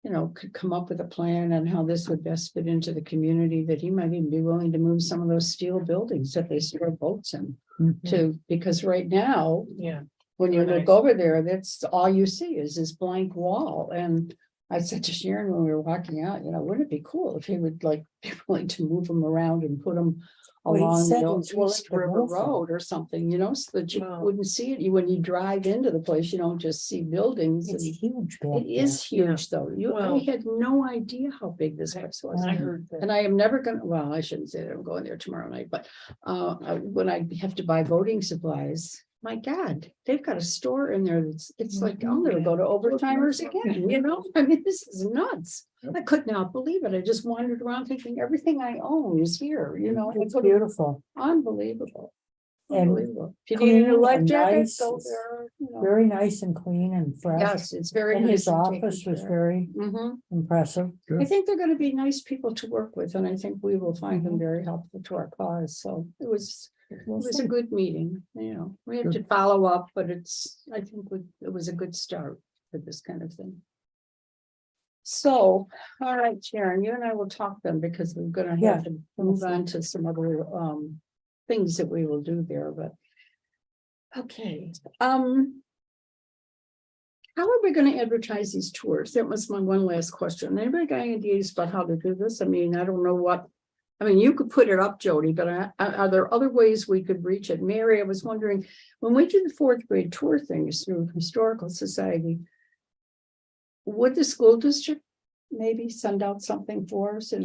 you know, could come up with a plan on how this would best fit into the community, that he might even be willing to move some of those steel buildings that they store boats in to, because right now, Yeah, when you Oh, look nice. over there, that's all you see is this blank wall. And I said to Sharon when we were walking out, you know, wouldn't it be cool if he would like be willing to move them around and put them Well, he along said the he old was willing East to River move them. Road or something, you know, so that you Wow. wouldn't see it. You, when you drive into the place, you don't just see buildings. It's and huge back It is Yeah. huge, though. I Well- had no idea how big this place was. I heard that. And I am never gonna, well, I shouldn't say that I'm going there tomorrow night, but when I have to buy voting supplies, my God, they've got a store in there that's, it's like, I'll never go to Overtimers again, you know? I mean, this is nuts. I could not believe it. I just wandered around thinking everything I own is here, you know? I It's couldn't- beautiful, Unbelievable. And Unbelievable. If you need a new clean life and jacket, nice. go there, you know. very nice and clean and fresh. Yes, it's very. And his nice and taken office was care of. very Mhm. impressive. I think they're gonna be nice people to work with, and I think we will find them very helpful to our cause, so it was a good meeting, you know, we have to follow up, but I think it was a good start for this kind of thing. So, all right, Sharon, you and I will talk then, because we're gonna Yeah, have to move on to some other things that we will do there, but. Okay, how are we gonna advertise these tours? That was my one last question. Anybody got any ideas about how to do this? I mean, I don't know what. I mean, you could put it up, Jody, but are there other ways we could reach it? Mary, I was wondering, when we do the 4th grade tour things through Historical Society. Would the school district maybe send out something for us in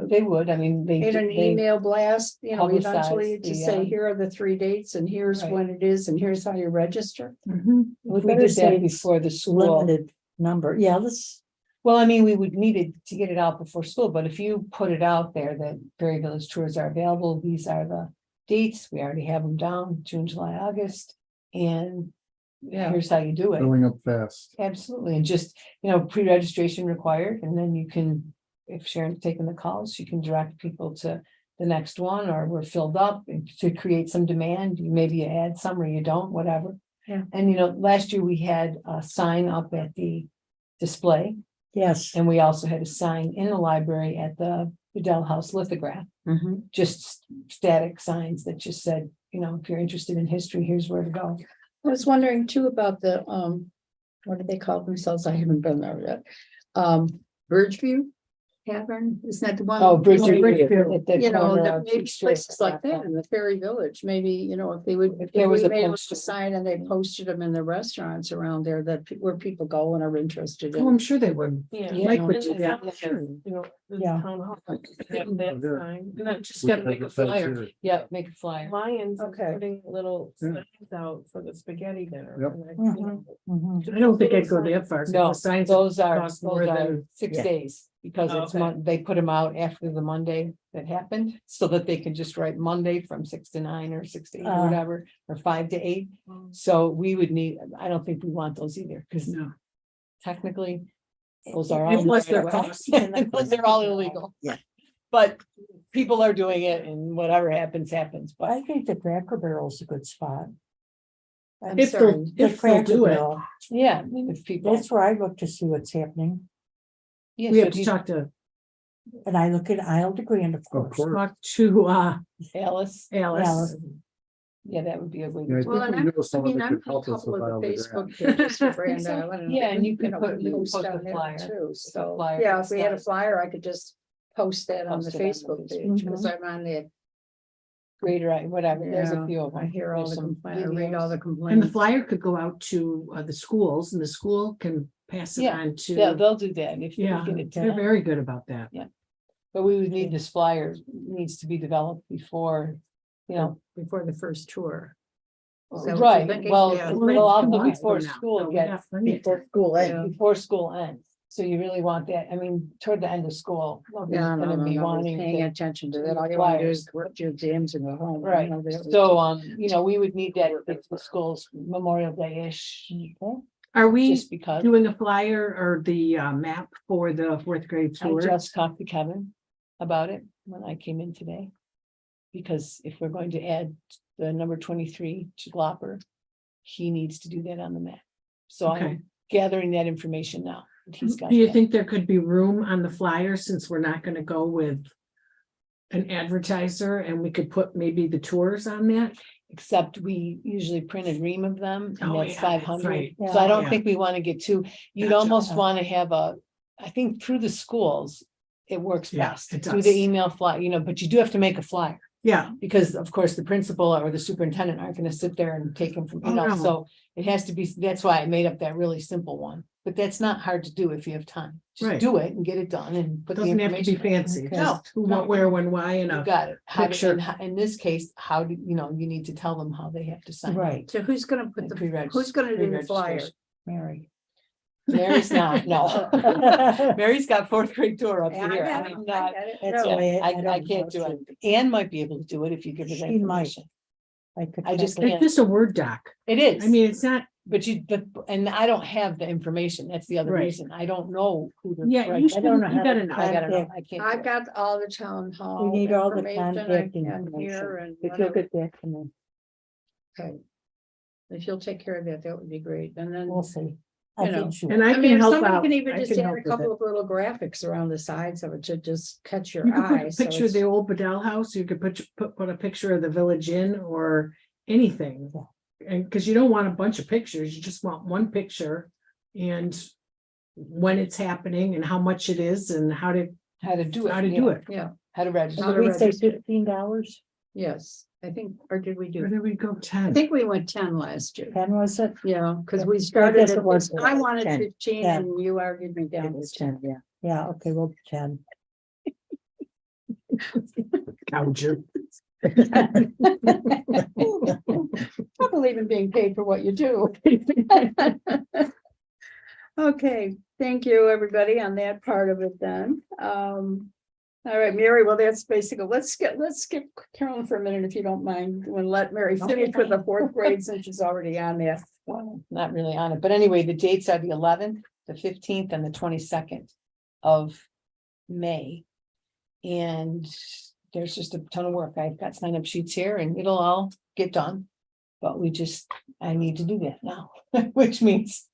They would, I mean, they. in an they- email blast, publicize eventually to the, say, here are the 3 dates and here's Right. when it is and here's how you register. We If we better did say that it's before the school. limited number, yeah, let's, Well, I mean, we would need it to get it out before school, but if you put it out there that Berry Village tours are available, these are the dates, we already have them down, June, July, August. And Yeah. here's how you do it. Filling up fast. Absolutely, and just, pre-registration required, and then you can, if Sharon's taking the calls, she can direct people to the next one, or we're filled up and to create some demand, maybe you add some or you don't, whatever. Yeah. And last year we had a sign up at the display, yes, and we also had a sign in the library at the Bedell House lithograph, just static signs that just said, if you're interested in history, here's where to go. I was wondering too about the, what do they call themselves? I haven't been there yet. Bridgeview Tavern, isn't that the one? Oh, Bridgeview. Bridgeview. At the corner of Maybe Street. places like that in the Ferry Village, maybe, if they would, if there was we a made a poster. sign and they posted them in the restaurants around there that where people go and are interested Oh, in. I'm sure they would. Yeah. Mike would And do the that. town has, the Yeah. town hall has that Yeah. sign, and I just We gotta have make the a fence flyer. here. Yeah, make a flyer. Lions is Okay. putting little Yeah. signs out for the spaghetti dinner. Yep. and mhm. I don't think I'd go that far. 'cause No, the signs those are cost more than- 6 Yeah. days, because Oh, it's okay. they put them out after the Monday that happened, so that they can just write Monday from 6 to 9 or 6 to 8 or whatever, or 5 to 8. So we would need, I don't think we want those either, because No. technically, those are And all. plus they're right away. cost. Plus they're all illegal. Yeah. But people are doing it, and whatever happens, happens, but I think the Cracker Barrel's a good spot. I'm If sorry. they'll, The if they'll Cracker do it, Barrel, yeah, I mean, if people. that's where I look to see what's happening, Yeah, we so have if to you- talk to, and I look at Isle de Grand, of Of course. course. talk to, Alice, Alice. yeah, that would be a way. Yeah, I to do Well, think and we I know I someone mean, that I'm could on a help us couple with of Isle the de Facebook Grand. pages for Brand Island. Yeah, and you can put- we post post a on there flyer. too, so, flyer yeah, if we had a that's- flyer, I could just post that on the Post it on the Facebook Facebook. page, because I'm on the. Greater, whatever, there's a Yeah, few of them. I hear all There's the some complaints, I read all the videos. complaints. And the flyer could go out to the schools and the school can pass it Yeah, on to. Yeah, they'll do that if you Yeah, get it they're done. very good about that. But we would need this flyer, needs to be developed before, Before the first tour. Is that what you're right, thinking? well, Yeah. it'll Well, also that's 2 months before from now, school so we gets, got plenty of time. School Yeah. ends. before school ends. So you really want that, I mean, toward the end of school, nobody's Yeah, no, gonna no, be no, wanting paying to. attention to that, all you want to do is flyers. work your exams and go home. I Right, know that was- so, we would need that at the schools Memorial Day-ish, Are we just because. doing a flyer or the map for the 4th grade I tour? just talked to Kevin about it when I came in today. Because if we're going to add the number 23 to Glopper, he needs to do that on the map. So Okay. I'm gathering that information now. He's got Do you that. think there could be room on the flyer since we're not gonna go with an advertiser and we could put maybe the tours on that? Except we usually print a ream of them, and Oh, that's yeah, that's 500. right. So I don't Yeah. think we want to get too, you'd Gotcha. almost want to have I think through the schools, it works Yeah, best. it Through does. the email flyer, but you do have to make a flyer. Yeah, Because of course, the principal or the superintendent aren't gonna sit there and take them from, Oh, no. so it has to be, that's why I made up that really simple one. But that's not hard to do if you have time. Just Right. do it and get it done and put the doesn't have to be information. fancy, Okay. just who, No, what, where, when, why, and You a got it. How to- picture. and how- In this case, how do, you need to tell them how they have to sign. up. Right, So who's gonna put And the, pre-regist- who's gonna do the flyer? pre-registration. Mary. Mary's not, no. Mary's got 4th grade tour up Yeah, I here. got it, I'm I not. got it. That's No, the way I don't can't know do it. too. Anne might be able to do it if you give her the She might. information. I could. I just check with- can't. It's just a Word doc. It is. I mean, it's not, And I don't have the information. That's the other Right. reason. I don't know who to. yeah, write you that. should, don't know you how gotta to know. I gotta know. contact- I can't. do I've it. got all the town hall. We need all the information I contact can hear information. and If you'll whatever. get that to me, Okay. If you'll take care of that, that would be great, and then. we'll see. I You know, think she And will. I I can mean, if help somebody out. can even I just can add help a with couple it. of little graphics around the sides of it to just catch your You could put a eye. so picture of the it's- old Bedell House, you could put a picture of the Village Inn or anything. And, cause you don't want a bunch of pictures, you just want one picture and when it's happening and how much it is and how to do it. how to yeah. do it. Yeah, How to register. How Did to we say register. $15? yes, I think, or did we Or do? there we go, I 10. think we went 10 last year. 10 was it? Yeah, because Yeah. we I started guess at, it was I wanted 10. 15 Yeah. and you argued me It down to was 10. 10, yeah. Yeah, okay, well, 10. Gouger. I believe in being paid for what you do. Okay, thank you, everybody, on that part of it then. All right, Mary, well, that's basically, let's skip Carolyn for a minute, if you don't mind. We'll let Mary finish with the fourth grade since she's already on there. Well, not really on it, but anyway, the dates are the 11th, the 15th, and the 22nd of May. And there's just a ton of work. I've got sign up sheets here and it'll all get done. But I need to do that now, which means,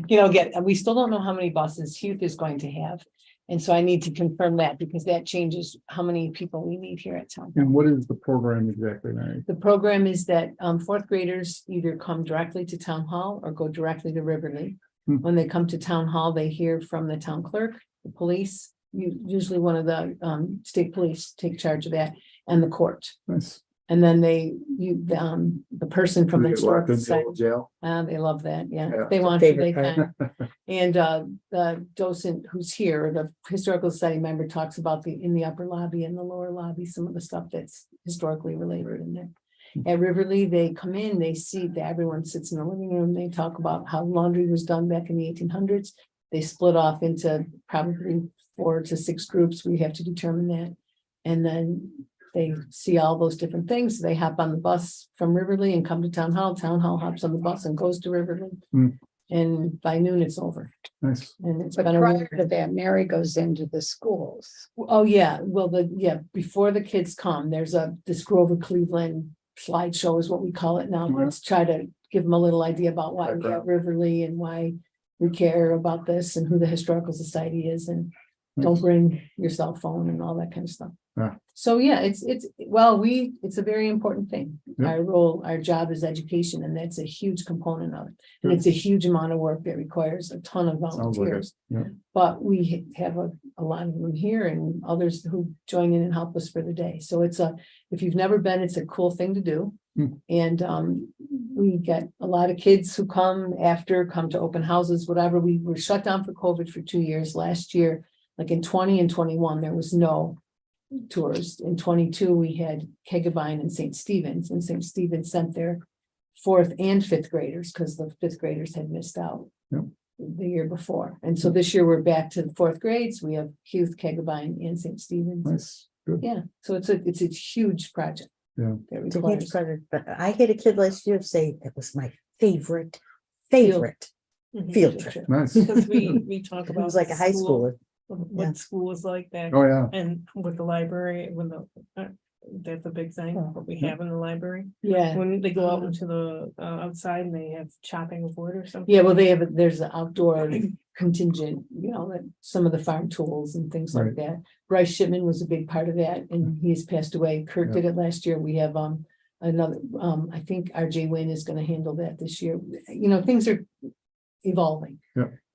we still don't know how many buses Hugh is going to have. And so I need to confirm that because that changes how many people we need here at town. And what is the program exactly, Mary? The program is that fourth graders either come directly to town hall or go directly to Riverly. Hmm. When they come to town hall, they hear from the town clerk, the police, usually one of the state police take charge of that, and the court. Nice. And then the person from the We get locked historical in the society, old jail. they love that, yeah. Yeah. If they want to, they Favorite can. And the docent who's here, the historical society member, talks about in the upper lobby and the lower lobby, some of the stuff that's historically related in there. At Riverly, they come in, they see that everyone sits in the living room, they talk about how laundry was done back in the 1800s. They split off into probably 4 to 6 groups, we have to determine that. And then they see all those different things, they hop on the bus from Riverly and come to town hall hops on the bus and goes to Riverly. Hmm. And by noon, it's over. Nice. And it's But been a prior to that, Mary goes into the schools. Oh, yeah, well, before the kids come, there's this Grover Cleveland slideshow is what we call it now. Yeah. Let's try to give them a little idea about why we have Background. Riverly and why we care about this and who the Historical Society is, and don't bring your cell phone and all that kind of stuff. Yeah. So, yeah, it's a very important thing. Yeah. Our job is education, and that's a huge component of it. And it's a huge amount of work that requires a ton of Sounds like it. volunteers. Yeah. But we have a lot of them here and others who join in and help us for the day. So if you've never been, it's a cool thing to do. Hmm. And we get a lot of kids who come to open houses, whatever. We were shut down for COVID for 2 years. Last year, like in 20 and 21, there was no tours. In 22, we had Kegabyne and St. Stephen's, and St. Stephen's sent their 4th and 5th graders because the 5th graders had missed out Yep. the year before. And so this year we're back to the 4th grades. We have Hugh, Kegabyne, and St. Stephen's. Nice. Good. Yeah, so it's a huge project. Yeah. That To give requires. credit, but I had a kid last year say that was my favorite field trip. Nice. Because we talk It about. was like a high school, schooler. What Yeah. school is like that, Oh, yeah. and with the library, that's a big thing, what we have in the library. Yeah, When they go out into the outside and they have chopping of wood or something. yeah, well, there's an outdoor contingent, that some of the farm tools and things like Right. that. Bryce Shipman was a big part of that, and he's passed away. Kurt did it last year. We have another, I think RJ Wynn is gonna handle that this year. Things are evolving.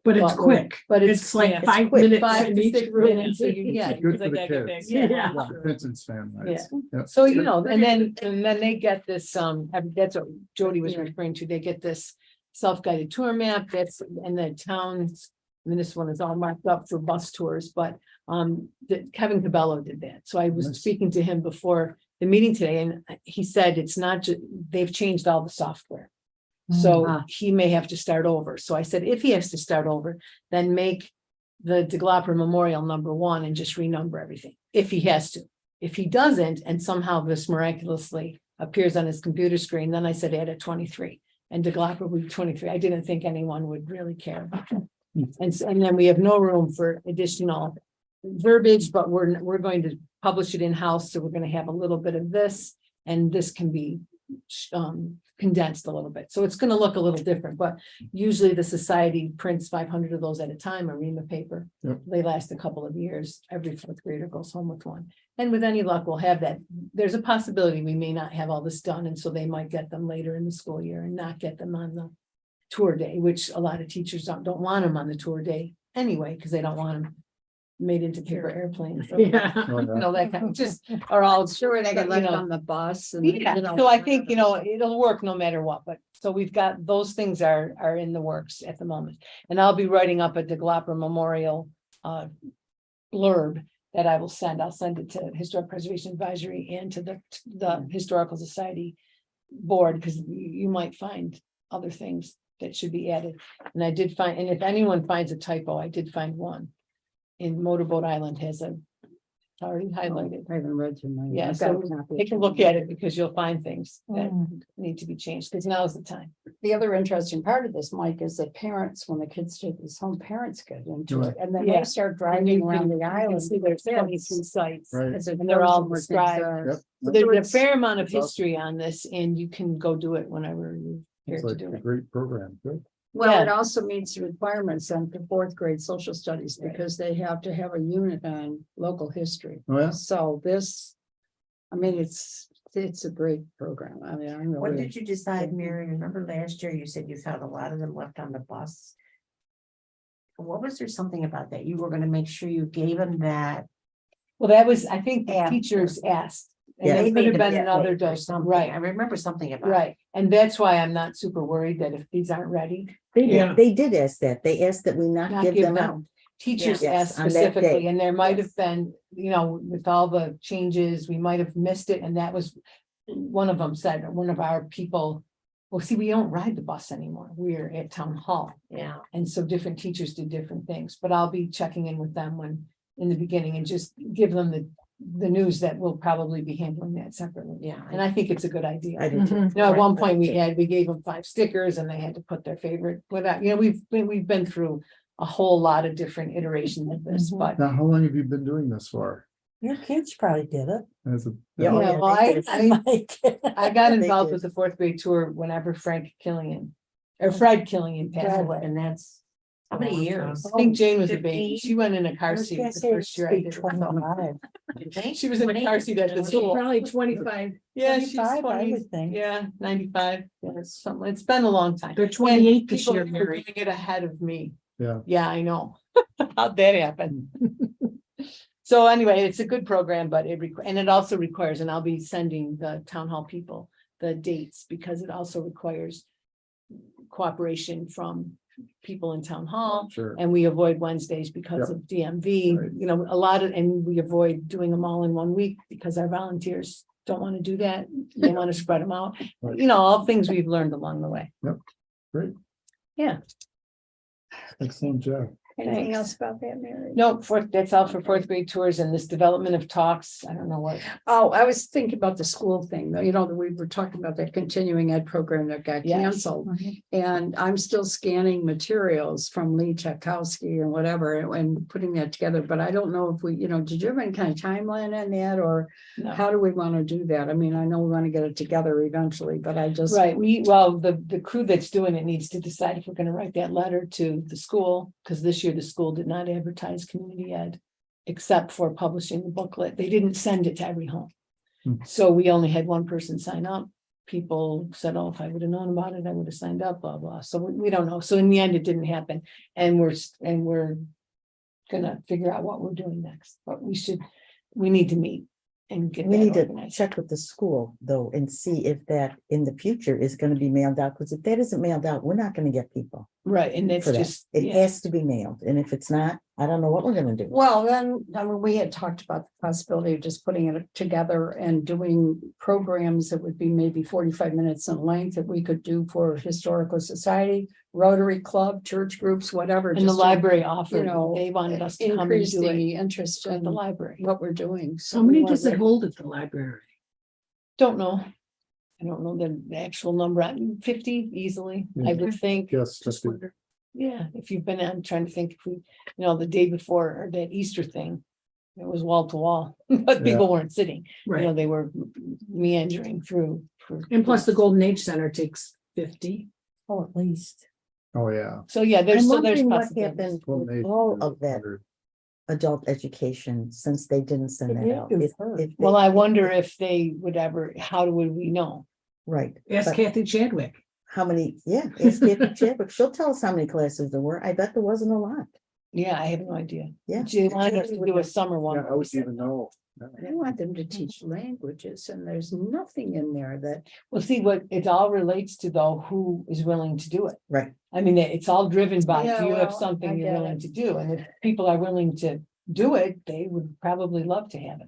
But it's But- quick. but It's like yeah, 5 quick. minutes 5 in to each 6 room. minutes, so yeah. Good Because I for the gotta get kids. back. Yeah. The Vincent's fan, nice. Yeah. So, and then they get this, that's what Jody was referring to, they get this self-guided tour map, and the towns. This one is all marked up for bus tours, but, Kevin Cabello did that, so I was Nice. speaking to him before the meeting today, and he said it's not just, they've changed all the software. So he may have to start over, so I said, if he has to start over, then make the DeGlopper Memorial #1 and just renumber everything, if he has to. If he doesn't, and somehow this miraculously appears on his computer screen, then I said add a 23. And DeGlopper would be 23. I didn't think anyone would really care about that. And then we have no room for additional verbiage, but we're going to publish it in-house, so we're gonna have a little bit of this, and this can be condensed a little bit. So it's gonna look a little different, but usually the society prints 500 of those at a time, Arima paper. Yep. They last a couple of years. Every 4th grader goes home with one. And with any luck, we'll have that. There's a possibility we may not have all this done, and so they might get them later in the school year and not get them on the tour day, which a lot of teachers don't want them on the tour day anyway, because they don't want them made into paper airplanes. Yeah. Oh, yeah. That kind of just are all. Sure, they get you left know. on the bus and. Yeah, so I think, it'll work no matter what, but so we've got, those things are in the works at the moment. And I'll be writing up a DeGlopper Memorial blurb that I will send. I'll send it to Historic Preservation Advisory and to the Historical Society Board, because you might find other things that should be added. And I did find, and if anyone finds a typo, I did find one. In Motorboat Island has a, it's already highlighted. I haven't read through mine. Yeah, I've got so copy. take a look at it because you'll find things that Mm. need to be changed, because now's the time. The other interesting part of this, Mike, is that parents, when the kids take this home, parents get into it, and then Yeah. they start And driving you around can- the you can island. see there's 23 sites. Right. As it And they're goes all and where things described. are. Yep. So there's a it's- fair amount of It's awesome. history on this, and you can go do it whenever you're here It's to like do a it. great program. Good. Well, it Yeah. also meets the requirements on for fourth grade social studies, Right. because they have to have a unit on local history. Oh, yeah. So this, I mean, it's a great program. I mean, I'm What really. did you decide, Mary? Remember last year you said you found a lot of them left on the bus? What was there something about that? You were gonna make sure you gave them that. Well, that was, I think the Yeah. teachers asked. Yeah. And they it could made have them been that another way or dose, something. I right, remember something about. it. right. And that's why I'm not super worried that if these aren't ready, They Yeah. did, they did ask that. They asked that we not not give them out. Teachers Yes, asked on that specifically, day. and there might Yes. have been, you know, with all the changes, we might have missed it, and that was. One of them said, one of our people, well, see, we don't ride the bus anymore, we're at town hall. Yeah. And so different teachers do different things, but I'll be checking in with them when, in the beginning, and just give them the news that we'll probably be handling that separately. Yeah. And I think it's a good idea. I do too. Mhm. You know, at one Right. point we gave them 5 stickers and they had to put their favorite, without, you know, we've been through a whole lot of different iterations of this, Mhm. but. Now, how long have you been doing this for? Your kids probably did it. As a, Yeah, oh, Yeah, yeah, well, they did. Mike. I got They involved did. with the 4th grade tour whenever Frank Killian, or Fred Killian passed away. And that's how many years? I think Jane was a baby. 15? She went in a I car was seat gonna the say first year I did it. 25. You think? She was in a car seat at the school. Probably 25. Yeah, she's 25, I 20, would think. yeah, 95, yeah, it's something, it's been a long time. They're And 28 this people year, were Mary. doing it ahead of me. Yeah. Yeah, I know. How'd that happen? So anyway, it's a good program, but and it also requires, and I'll be sending the town hall people the dates, because it also requires cooperation from people in town hall. sure. And we avoid Wednesdays because Yep. of DMV, Right. you know, a lot of, and we avoid doing them all in one week because our volunteers don't want to do that. They want to spread them out, Right. you know, all things we've learned along the way. Great. Yeah. Excellent job. Anything Thanks. else about that, Mary? No, that's all for 4th grade tours and this development of talks. I don't know what. Oh, I was thinking about the school thing, though, you know, we were talking about that continuing ed program that got Yes. canceled. And I'm still scanning materials from Lee Chakowski and whatever, and putting that together, but I don't know if we, you know, did you have any kind of timeline on that, or No. how do we want to do that? I mean, I know we want to get it together eventually, but I just. Right, the crew that's doing it needs to decide if we're gonna write that letter to the school, because this year the school did not advertise community ed. Except for publishing the booklet, they didn't send it to every home. Hmm. So we only had one person sign up. People said, oh, if I would have known about it, I would have signed up, blah, blah, so we don't know, so in the end, it didn't happen. And we're gonna figure out what we're doing next, but we need to meet and get We that need to organized. check with the school though and see if that in the future is gonna be mailed out, because if that isn't mailed out, we're not gonna get people Right, and it's for that. just, It yeah, has to be mailed, and if it's not, I don't know what we're gonna do. Well, then, I mean, we had talked about the possibility of just putting it together and doing programs that would be maybe 45 minutes in length that we could do for Historical Society, Rotary Club, church groups, whatever. and the just to, library you offered, know, they wanted us to come and increase do it the interest at in the library. what we're doing. How many we want does it to- hold at the library? Don't know. I don't know the actual number, 50 easily, I would think. Yes, just be- Wonder. Yeah, if you've been, I'm trying to think if we, you know, the day before or that Easter thing. It was wall to wall, but people weren't sitting, you know, Right. they were meandering through. And plus the Golden Age Center takes 50. Oh, at least. Oh, yeah. So, yeah, there's, I'm so there's wondering what possibilities. happened Well, with they- all of that adult education since they didn't send It that had out. to have If- hurt. if they- Well, I wonder if they would ever, how would we know? Right. Ask but Kathy Chadwick. How many, ask Kathy Chadwick, she'll tell us how many classes there were. I bet there wasn't a lot. Yeah, I have no idea. Yeah. She wanted us to do a summer one. Yeah, I would even know. I want them to teach languages, and there's nothing in there that, Well, see, what it all relates to though, who is willing to do it. Right. I mean, it's all driven by, Yeah, do you have well, I something you're get willing it. to do? And if people are willing to do it, they would probably love to have it.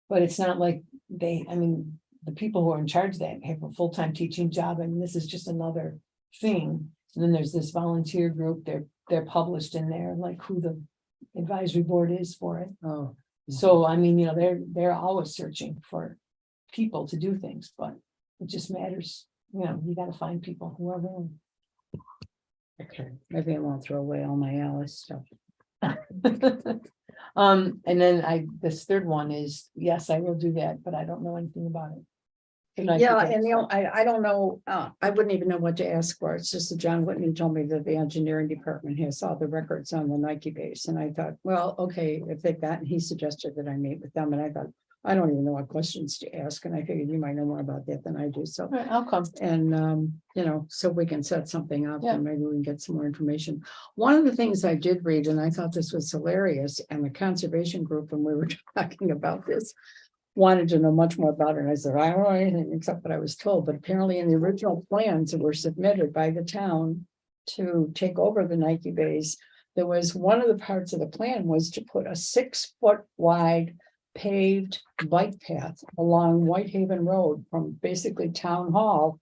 But it's not like I mean, the people who are in charge of that have a full-time teaching job, and this is just another thing. And then there's this volunteer group, they're published in there, like who the advisory board is for it. Oh, So, I mean, they're always searching for people to do things, but it just matters, you gotta find people who are willing. okay, maybe I won't throw away all my Alice stuff. And then this third one is, yes, I will do that, but I don't know anything about it. And I Yeah, think and that's- I don't know, I wouldn't even know what to ask for. It's just that John Whitney told me that the engineering department has all the records on the Nike base. And I thought, well, okay, if they've got, and he suggested that I meet with them, and I thought, I don't even know what questions to ask, and I figured you might know more about that than I do, so. All right, I'll come. And, so we can set something up Yeah. and maybe we can get some more information. One of the things I did read, and I thought this was hilarious, and the conservation group, when we were talking about this, wanted to know much more about it. And I said, I don't know anything except what I was told, but apparently in the original plans that were submitted by the town to take over the Nike base, there was one of the parts of the plan was to put a 6-foot wide paved bike path along Whitehaven Road from basically Town Hall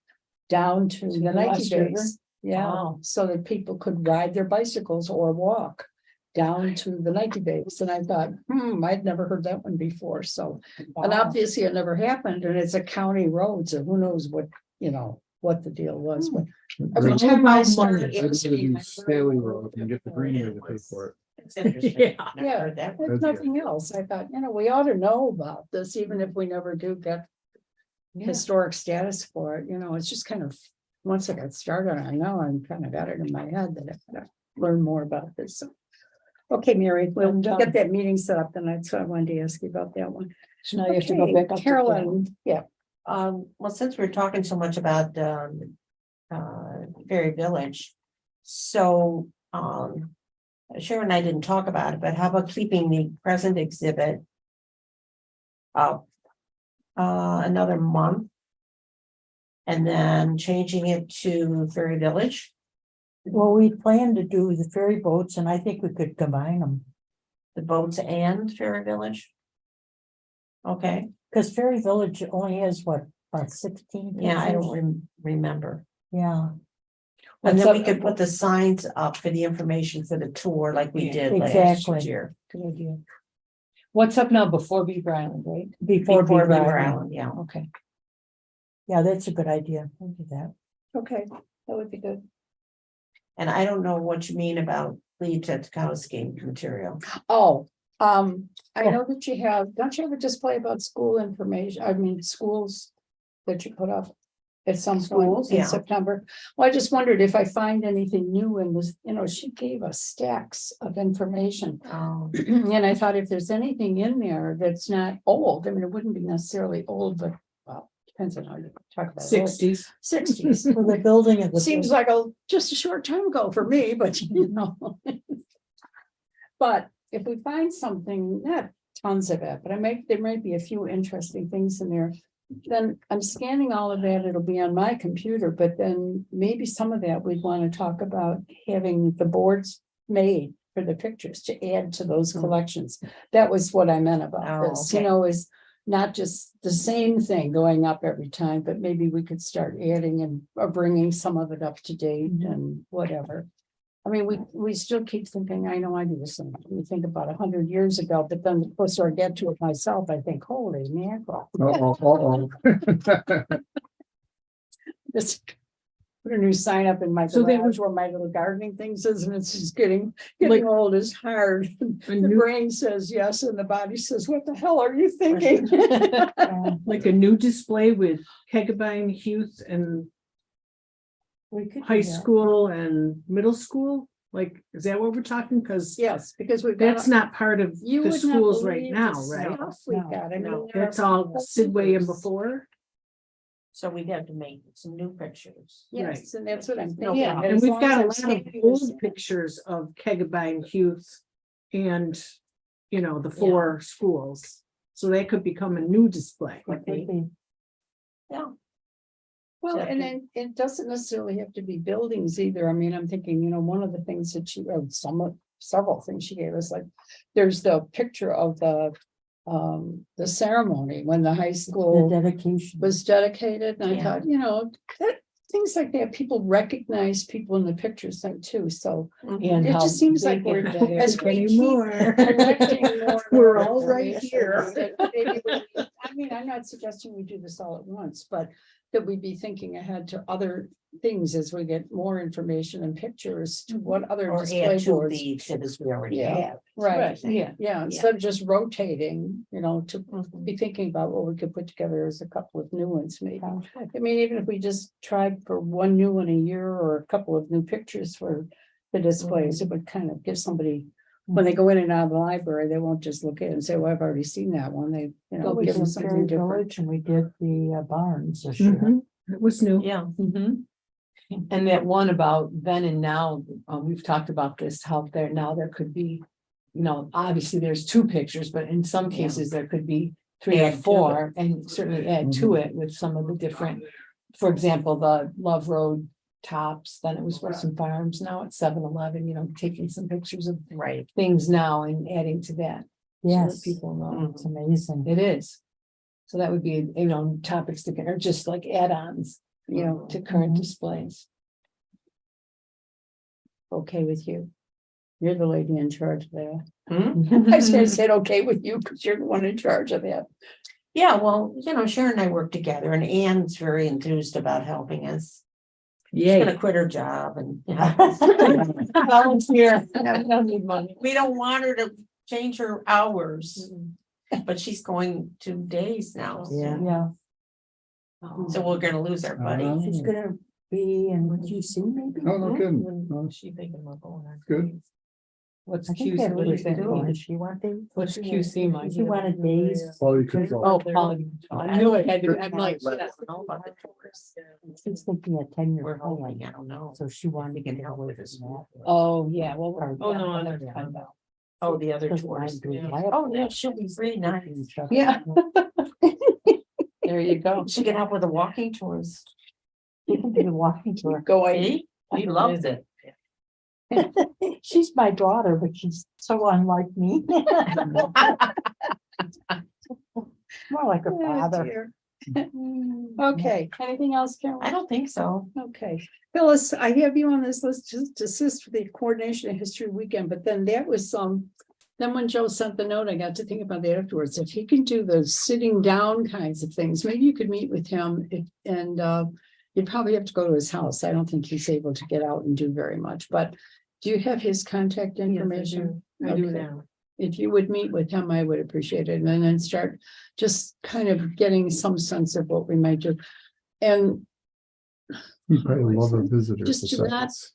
down to the the Nike West River? base. Yeah, Wow. so that people could ride their bicycles or walk down to the Nike base. And I thought, I'd never heard that one before. So, and Wow. obviously it never happened, and it's a county road, so who knows what, what the deal was, but every I'd time I about started money. asking, use Staley Road and get the greenery to pay for it. It's interesting. Yeah. Never Yeah, heard that. if That'd be nothing else, I thought, we ought to know about this, even if we never do get Yeah. historic status for it, it's just kind of, once I got started, I know I'm kind of got it in my head that I gotta learn more about this. So, okay, Mary, we'll I'm done. get that meeting set up, and that's what I wanted to ask you about that one. So now you have to go Okay, back up. to Carolyn, yeah, Well, since we're talking so much about Ferry Village, so Sharon and I didn't talk about it, but how about keeping the present exhibit up another month? And then changing it to Ferry Village? Well, we plan to do the ferry boats and I think we could combine them. The boats and Ferry Village? Okay, Cause Ferry Village only has what, about 16? yeah, I pictures? don't remember. Yeah, And What's then we up- could put the signs up for the information for the tour like we Yeah, did last exactly. year. Good idea. What's up now before Beaver Island, right? before Before Beaver Beaver Island. Island, yeah. Okay. Yeah, that's a good idea. We'll do that. okay, that would be good. And I don't know what you mean about Lee Tetkowski material. Oh, I know that you have, don't you have a display about school information, schools that you put up at some point Schools, in yeah. September? Well, I just wondered if I find anything new in this, she gave us stacks of information. And I thought if there's anything in there that's not old, it wouldn't be necessarily old, but well, depends on how you talk about it. 60s. 60s. For the building of the. Seems like just a short time ago for me, but But if we find something, not tons of it, but there might be a few interesting things in there. Then I'm scanning all of that, it'll be on my computer, but then maybe some of that we'd want to talk about having the boards made for the pictures to add to those collections. That was what I meant about Oh, this, okay. is not just the same thing going up every time, but maybe we could start adding and or bringing some of it up to date and whatever. We still keep thinking, I know I do this, we think about 100 years ago, but then the closer I get to it myself, I think, holy mackerel. This put a new sign up in my So that garage where my little gardening things is, and it's just getting Like- old, it's hard. A The new, brain says yes, and the body says, what the hell are you thinking? like a new display with Kegabyne Youth and We could do high that. school and middle school? Like, is that what we're talking? Because Yes, because we've got. that's not part of You the would not schools right believe now, the right? stuff we've No. got. No. there That's are all people Sidway and who's- before. So we'd have to make some new pictures. Yes, and that's what I'm No thinking. problem. And As we've long got a as I'm lot of standing old this- pictures of Kegabyne Youth and, the 4 schools. So that could become a new display. It could be. Yeah. Well, and Exactly. then it doesn't necessarily have to be buildings either. I'm thinking, one of the things that some of several things she gave us, like, there's the picture of the ceremony when the high The school dedication. was dedicated, and I Yeah. thought, you know, that, things like that, people recognize people in the pictures then too, so And it how just seems like big we're, and better. as we keep Anymore. collecting more and We're more all right information, here. that maybe I mean, I'm not suggesting we do this all at once, but that we be thinking ahead to other things as we get more information and pictures to what other Or display add to boards. the exhibits we already Yeah. have. Right, Yeah. yeah, instead of just rotating, you know, to Mhm. be thinking about what we could put together as a couple of new ones, maybe. Sounds good. I mean, even if we just tried for one new one a year or a couple of new pictures for the displays, it would kind of give somebody, when they go in and out of the library, they won't just look at it and say, well, I've already seen that one. They, you know, We give them did something Cherry different. Village and we did the barns this year. Mhm. It was new. Yeah. And that one about then and now, we've talked about this, how there now there could be, you know, obviously there's two pictures, but in some Yeah. cases there could be three or Add to four, and certainly add to it with some of the different, for example, the Love Road tops, then it was Western Farms, now it's 7-Eleven, you know, taking some pictures of Right. things now and adding to that. so that Yes, People know. it's amazing. It is. So that would be, you know, topics to, or just like add-ons, you know, to current Mhm. displays. Okay with you. You're the lady in charge of that. Hmm? I said okay with you because you're the one in charge of that. Yeah, well, you know, Sharon and I work together and Ann's very enthused about helping us. She's Yay. gonna quit her job and, you know. Volunteer, we don't need money. We don't want her to change her hours, but she's going 2 days now. Yeah. Yeah, So we're gonna lose our buddy. she's gonna be in what you see maybe. Oh, no kidding. Oh, She thinking about going on. Good. What's I think QC, that's what what is that? doing. She wanted. What's QC, Mike? She wanted days. Well, you could go. Oh, quality control. I knew it had to, I'm like, She doesn't know about the tours. She's thinking a 10-year We're plan, hoping, I don't know. so she wanted We to can get help away with from this. that. oh, yeah, well. Oh, no, I I'll know have to that. find out. Oh, the other Doesn't tours. mind doing Yeah. that. Oh, yeah, she'll be really nice. Yeah. There you go. She can help with the walking tours. She can be walking tour. Going, See? She loves it. She's my daughter, but she's so unlike me. More like her oh, father. dear. Okay, anything else, Carol? I don't think so. Okay, Phyllis, I have you on this list just to assist with the coordination of history weekend, but then that was then when Joe sent the note, I got to think about that afterwards. If he can do the sitting down kinds of things, maybe you could meet with him and you'd probably have to go to his house. I don't think he's able to get out and do very much, but do you have his contact information? I do Okay. now. If you would meet with him, I would appreciate it, and then start just kind of getting some sense of what we might do. And You probably love a visitor. Just to do that. Sussex.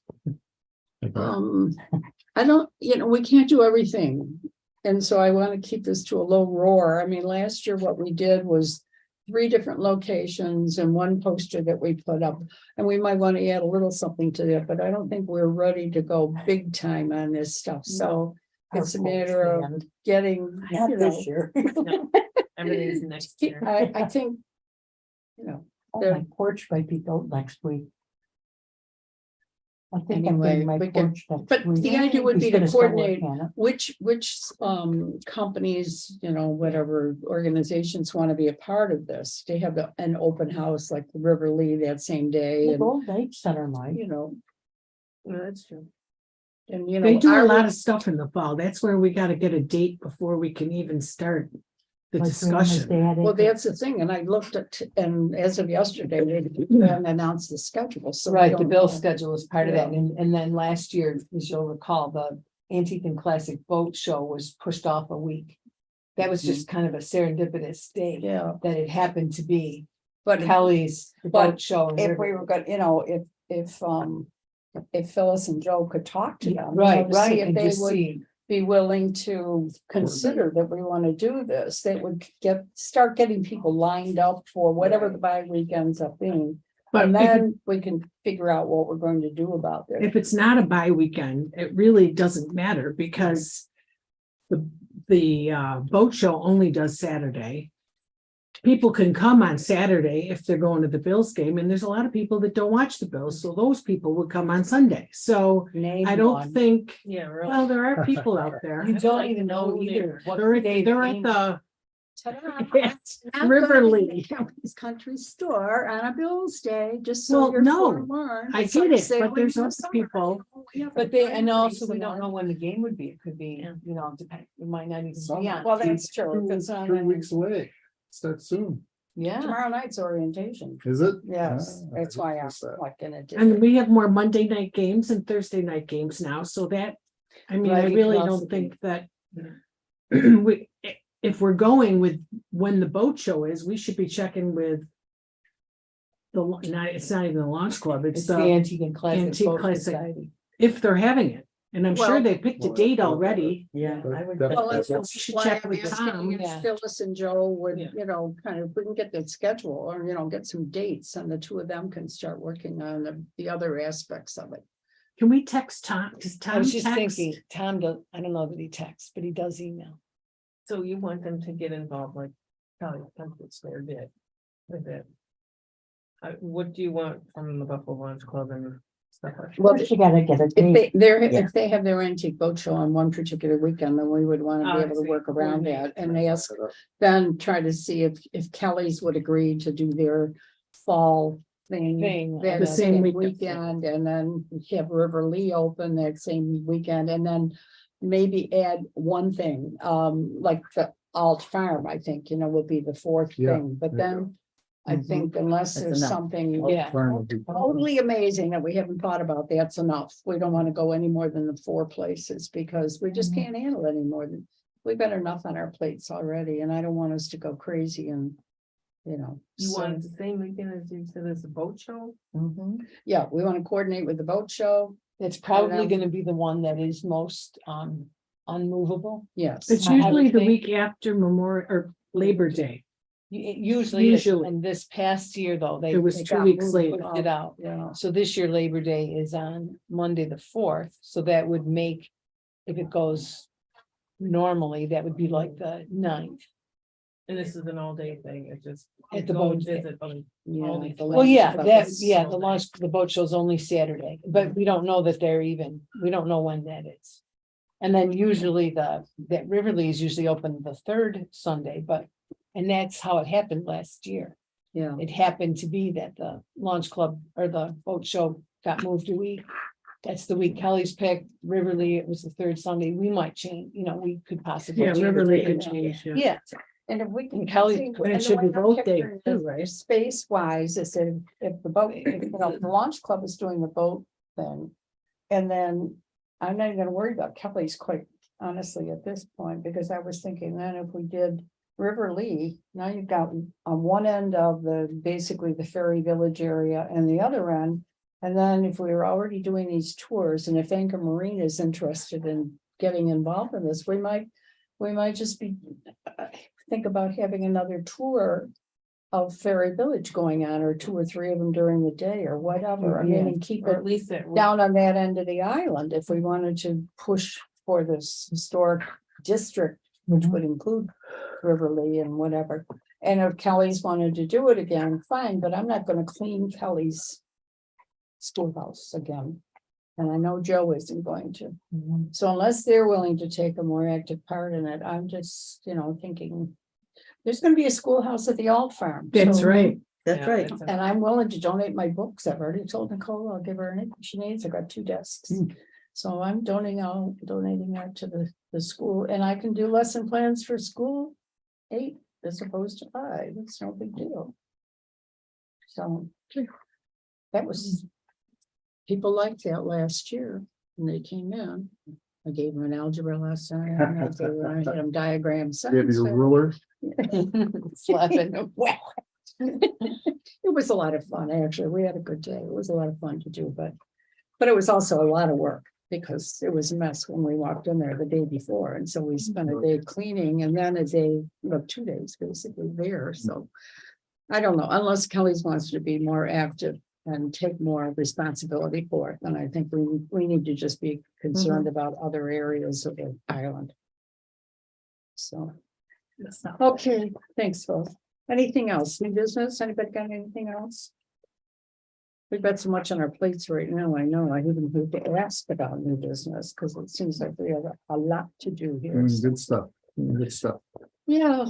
I bet. I don't, you know, we can't do everything. And so I want to keep this to a low roar. I mean, last year what we did was 3 different locations and 1 poster that we put up. And we might want to add a little something to that, but I don't think we're ready to go big time on this stuff. So it's a matter of getting, Not you know, this year. Everything's next year. I think, you know, Oh, my porch might be built next week. I think I'm Anyway, getting my we can- porch next but week. the idea would He's be to gonna start coordinate working on it. which companies, you know, whatever organizations want to be a part of this. They have an open house like the River Lee that same day The and, Gold Lake Center might. you know, That's true. and you know. They do a our- lot of stuff in the fall. That's where we gotta get a date before we can even start the like Grandma's discussion. dad Well, and- that's the thing, and I looked at, and as of yesterday, they hadn't announced the schedule, so. we Right, the don't bill know. schedule is part of that, and then last year, as you'll recall, the Antique and Classic Boat Show was pushed off a week. That was just kind of a serendipitous day Yeah, that it happened to be but Kelly's the But boat show. in if we River- were good, you know, if Phyllis and Joe could talk to them. you know, Right, to see right, If and they just would see, be willing to consider that we want to do this, that would start getting people lined up for whatever the bye week ends up being. But And if it- then we can figure out what we're going to do about this. if it's not a bye weekend, it really doesn't matter because the boat show only does Saturday. people can come on Saturday if they're going to the Bills game, and there's a lot of people that don't watch the Bills, so those people would come on Sunday. So Name I don't one. think, Yeah, really. well, there are people out there. You don't even know either. what They're day at, they're at game- the Ta-da. Yes, Not gonna be Riverly. at Kelly's Country Store on a Bills Day, just so Well, you're no, forewarned. I It's get like it, but sailing there's in the also summer. people- We have But they, and primary also we for don't that. know when the game would be. It could be, Yeah. you know, depend, it might not even Some- be on. Well, that's true. if it's on 3 the- weeks away. Start soon, Yeah, Tomorrow night's orientation. is it? Yes, Ah, that's I why didn't I'm miss that. like gonna do. And we have more Monday night games and Thursday night games now, so that, I mean, Right, I it really can also don't think that. Yeah. We, if we're going with when the boat show is, we should be checking with. It's not even the launch club, it's it's the the, Antique and Classic Antique Boat Classic. Society. if they're having it, and I'm sure Well- they picked a Well, date that's- already. Yeah, But I would. that- Well, that's- that's we should why check I'm with asking Tom. if Yeah. Phyllis and Joe would, Yeah. you know, kind of, we can get that schedule or, you know, get some dates and the two of them can start working on the other aspects of it. Can we text Tom? Does I Tom was just text? thinking, Tom does, I don't know that he texts, but he does email. So you want them to get involved like Kelly Country Store did with it? What do you want from the Buffalo Launch Club and stuff like? Well, First you gotta get a If date. if they have their antique boat show on one particular weekend, then we would want to Oh, be I able to see. work around Coordinate. that and ask, then try to see if Kelly's would agree to do their fall thing. Thing, That The same same weekend. weekend, and then have River Lee open that same weekend, and then maybe add one thing, like the Alt Farm, I think, you know, would be the fourth Yeah, thing, but yeah. then I Mhm. think unless That's there's enough. something, Yeah. totally amazing that we haven't thought about, that's enough. We don't want to go any more than the 4 places because we just Mhm. can't handle any more than. We've got enough on our plates already and I don't want us to go crazy and, you know. You so- want it the same weekend as you said as a boat show? Mhm. Yeah, we want to coordinate with the boat show, It's probably know. gonna be the one that is most unmovable. yes. It's I would usually the think- week after Memorial or Labor Day. It usually is, Usually. and this past year though, they. It was they 2 got weeks moved, later. pushed It out. Yeah, So this year Labor Day is on Monday, the 4th, so that would make, if it goes normally, that would be like the 9th. And this is an all-day thing, it's just. At the go and boat day. visit, but yeah. All these- the Well, yeah, Launch that, Club is- yeah, the launch, the boat show's only Saturday, but we don't know that they're even, we don't know when that is. And then usually that Riverly is usually open the 3rd Sunday, but, and that's how it happened last year. Yeah, It happened to be that the launch club or the boat show got moved a week. That's the week Kelly's picked, Riverly, it was the 3rd Sunday, we might change, you know, we could possibly. Yeah, change Riverly it. could change, yeah. Yeah, and if we can. And Kelly- see- And it and the should be way I'm both days picturing too, it, right? Space wise, is if the boat, if, you know, the launch club is doing the boat thing. And then I'm not even gonna worry about Kelly's quite honestly at this point, because I was thinking then if we did River Lee, now you've got on one end of basically the Ferry Village area and the other end. And then if we were already doing these tours and if Anchor Marine is interested in getting involved in this, we might just be, think about having another tour of Ferry Village going on, or 2 or 3 of them during the day or whatever. I mean, and keep Or it at least that. down on that end of the island if we wanted to push for this historic district, which would include Riverly and whatever. And if Kelly's wanted to do it again, fine, but I'm not gonna clean Kelly's schoolhouse again. And I know Joe isn't going to. So unless they're willing to take a more active part in it, I'm just, you know, thinking there's gonna be a schoolhouse at the Alt Farm. That's so- right. That's Yeah, right. that's a- And I'm willing to donate my books. I've already told Nicole I'll give her anything she needs. I've got 2 desks. So I'm donating that to the school, and I can do lesson plans for school 8 as opposed to 5. It's no big deal. So that was, people liked that last year when they came in. I gave them an algebra lesson. I had them diagram. You have your ruler, Slapping. Well, it was a lot of fun, actually. We had a good day. It was a lot of fun to do, but it was also a lot of work because it was a mess when we walked in there the day before. And so we spent a day cleaning and then a day, 2 days basically there. So I don't know, unless Kelly's wants to be more active and take more responsibility for it, then I think we need to just be concerned about other areas of the island. So, okay, thanks, folks. Anything else? New business? Anybody got anything else? We've got so much on our plates right now. I know I even need to ask about new business because it seems like we have a lot to do here. Good stuff, good stuff. Yeah,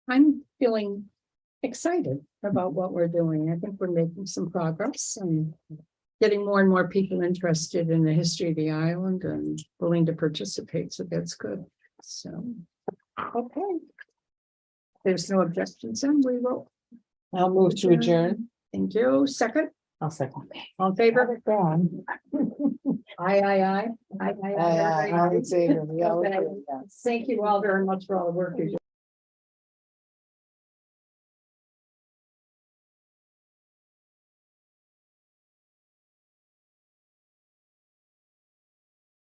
I'm feeling excited about what we're doing. I think we're making some progress and getting more and more people interested in the history of the island and willing to participate. So that's good. So, okay. There's no objections, and we will. I'll move to adjourn. Thank you. Second, I'll second. all in favor? Gone. Aye, aye, aye. Aye, aye, aye. I would say, we always Okay. do that. Thank you all very much for all the work you do.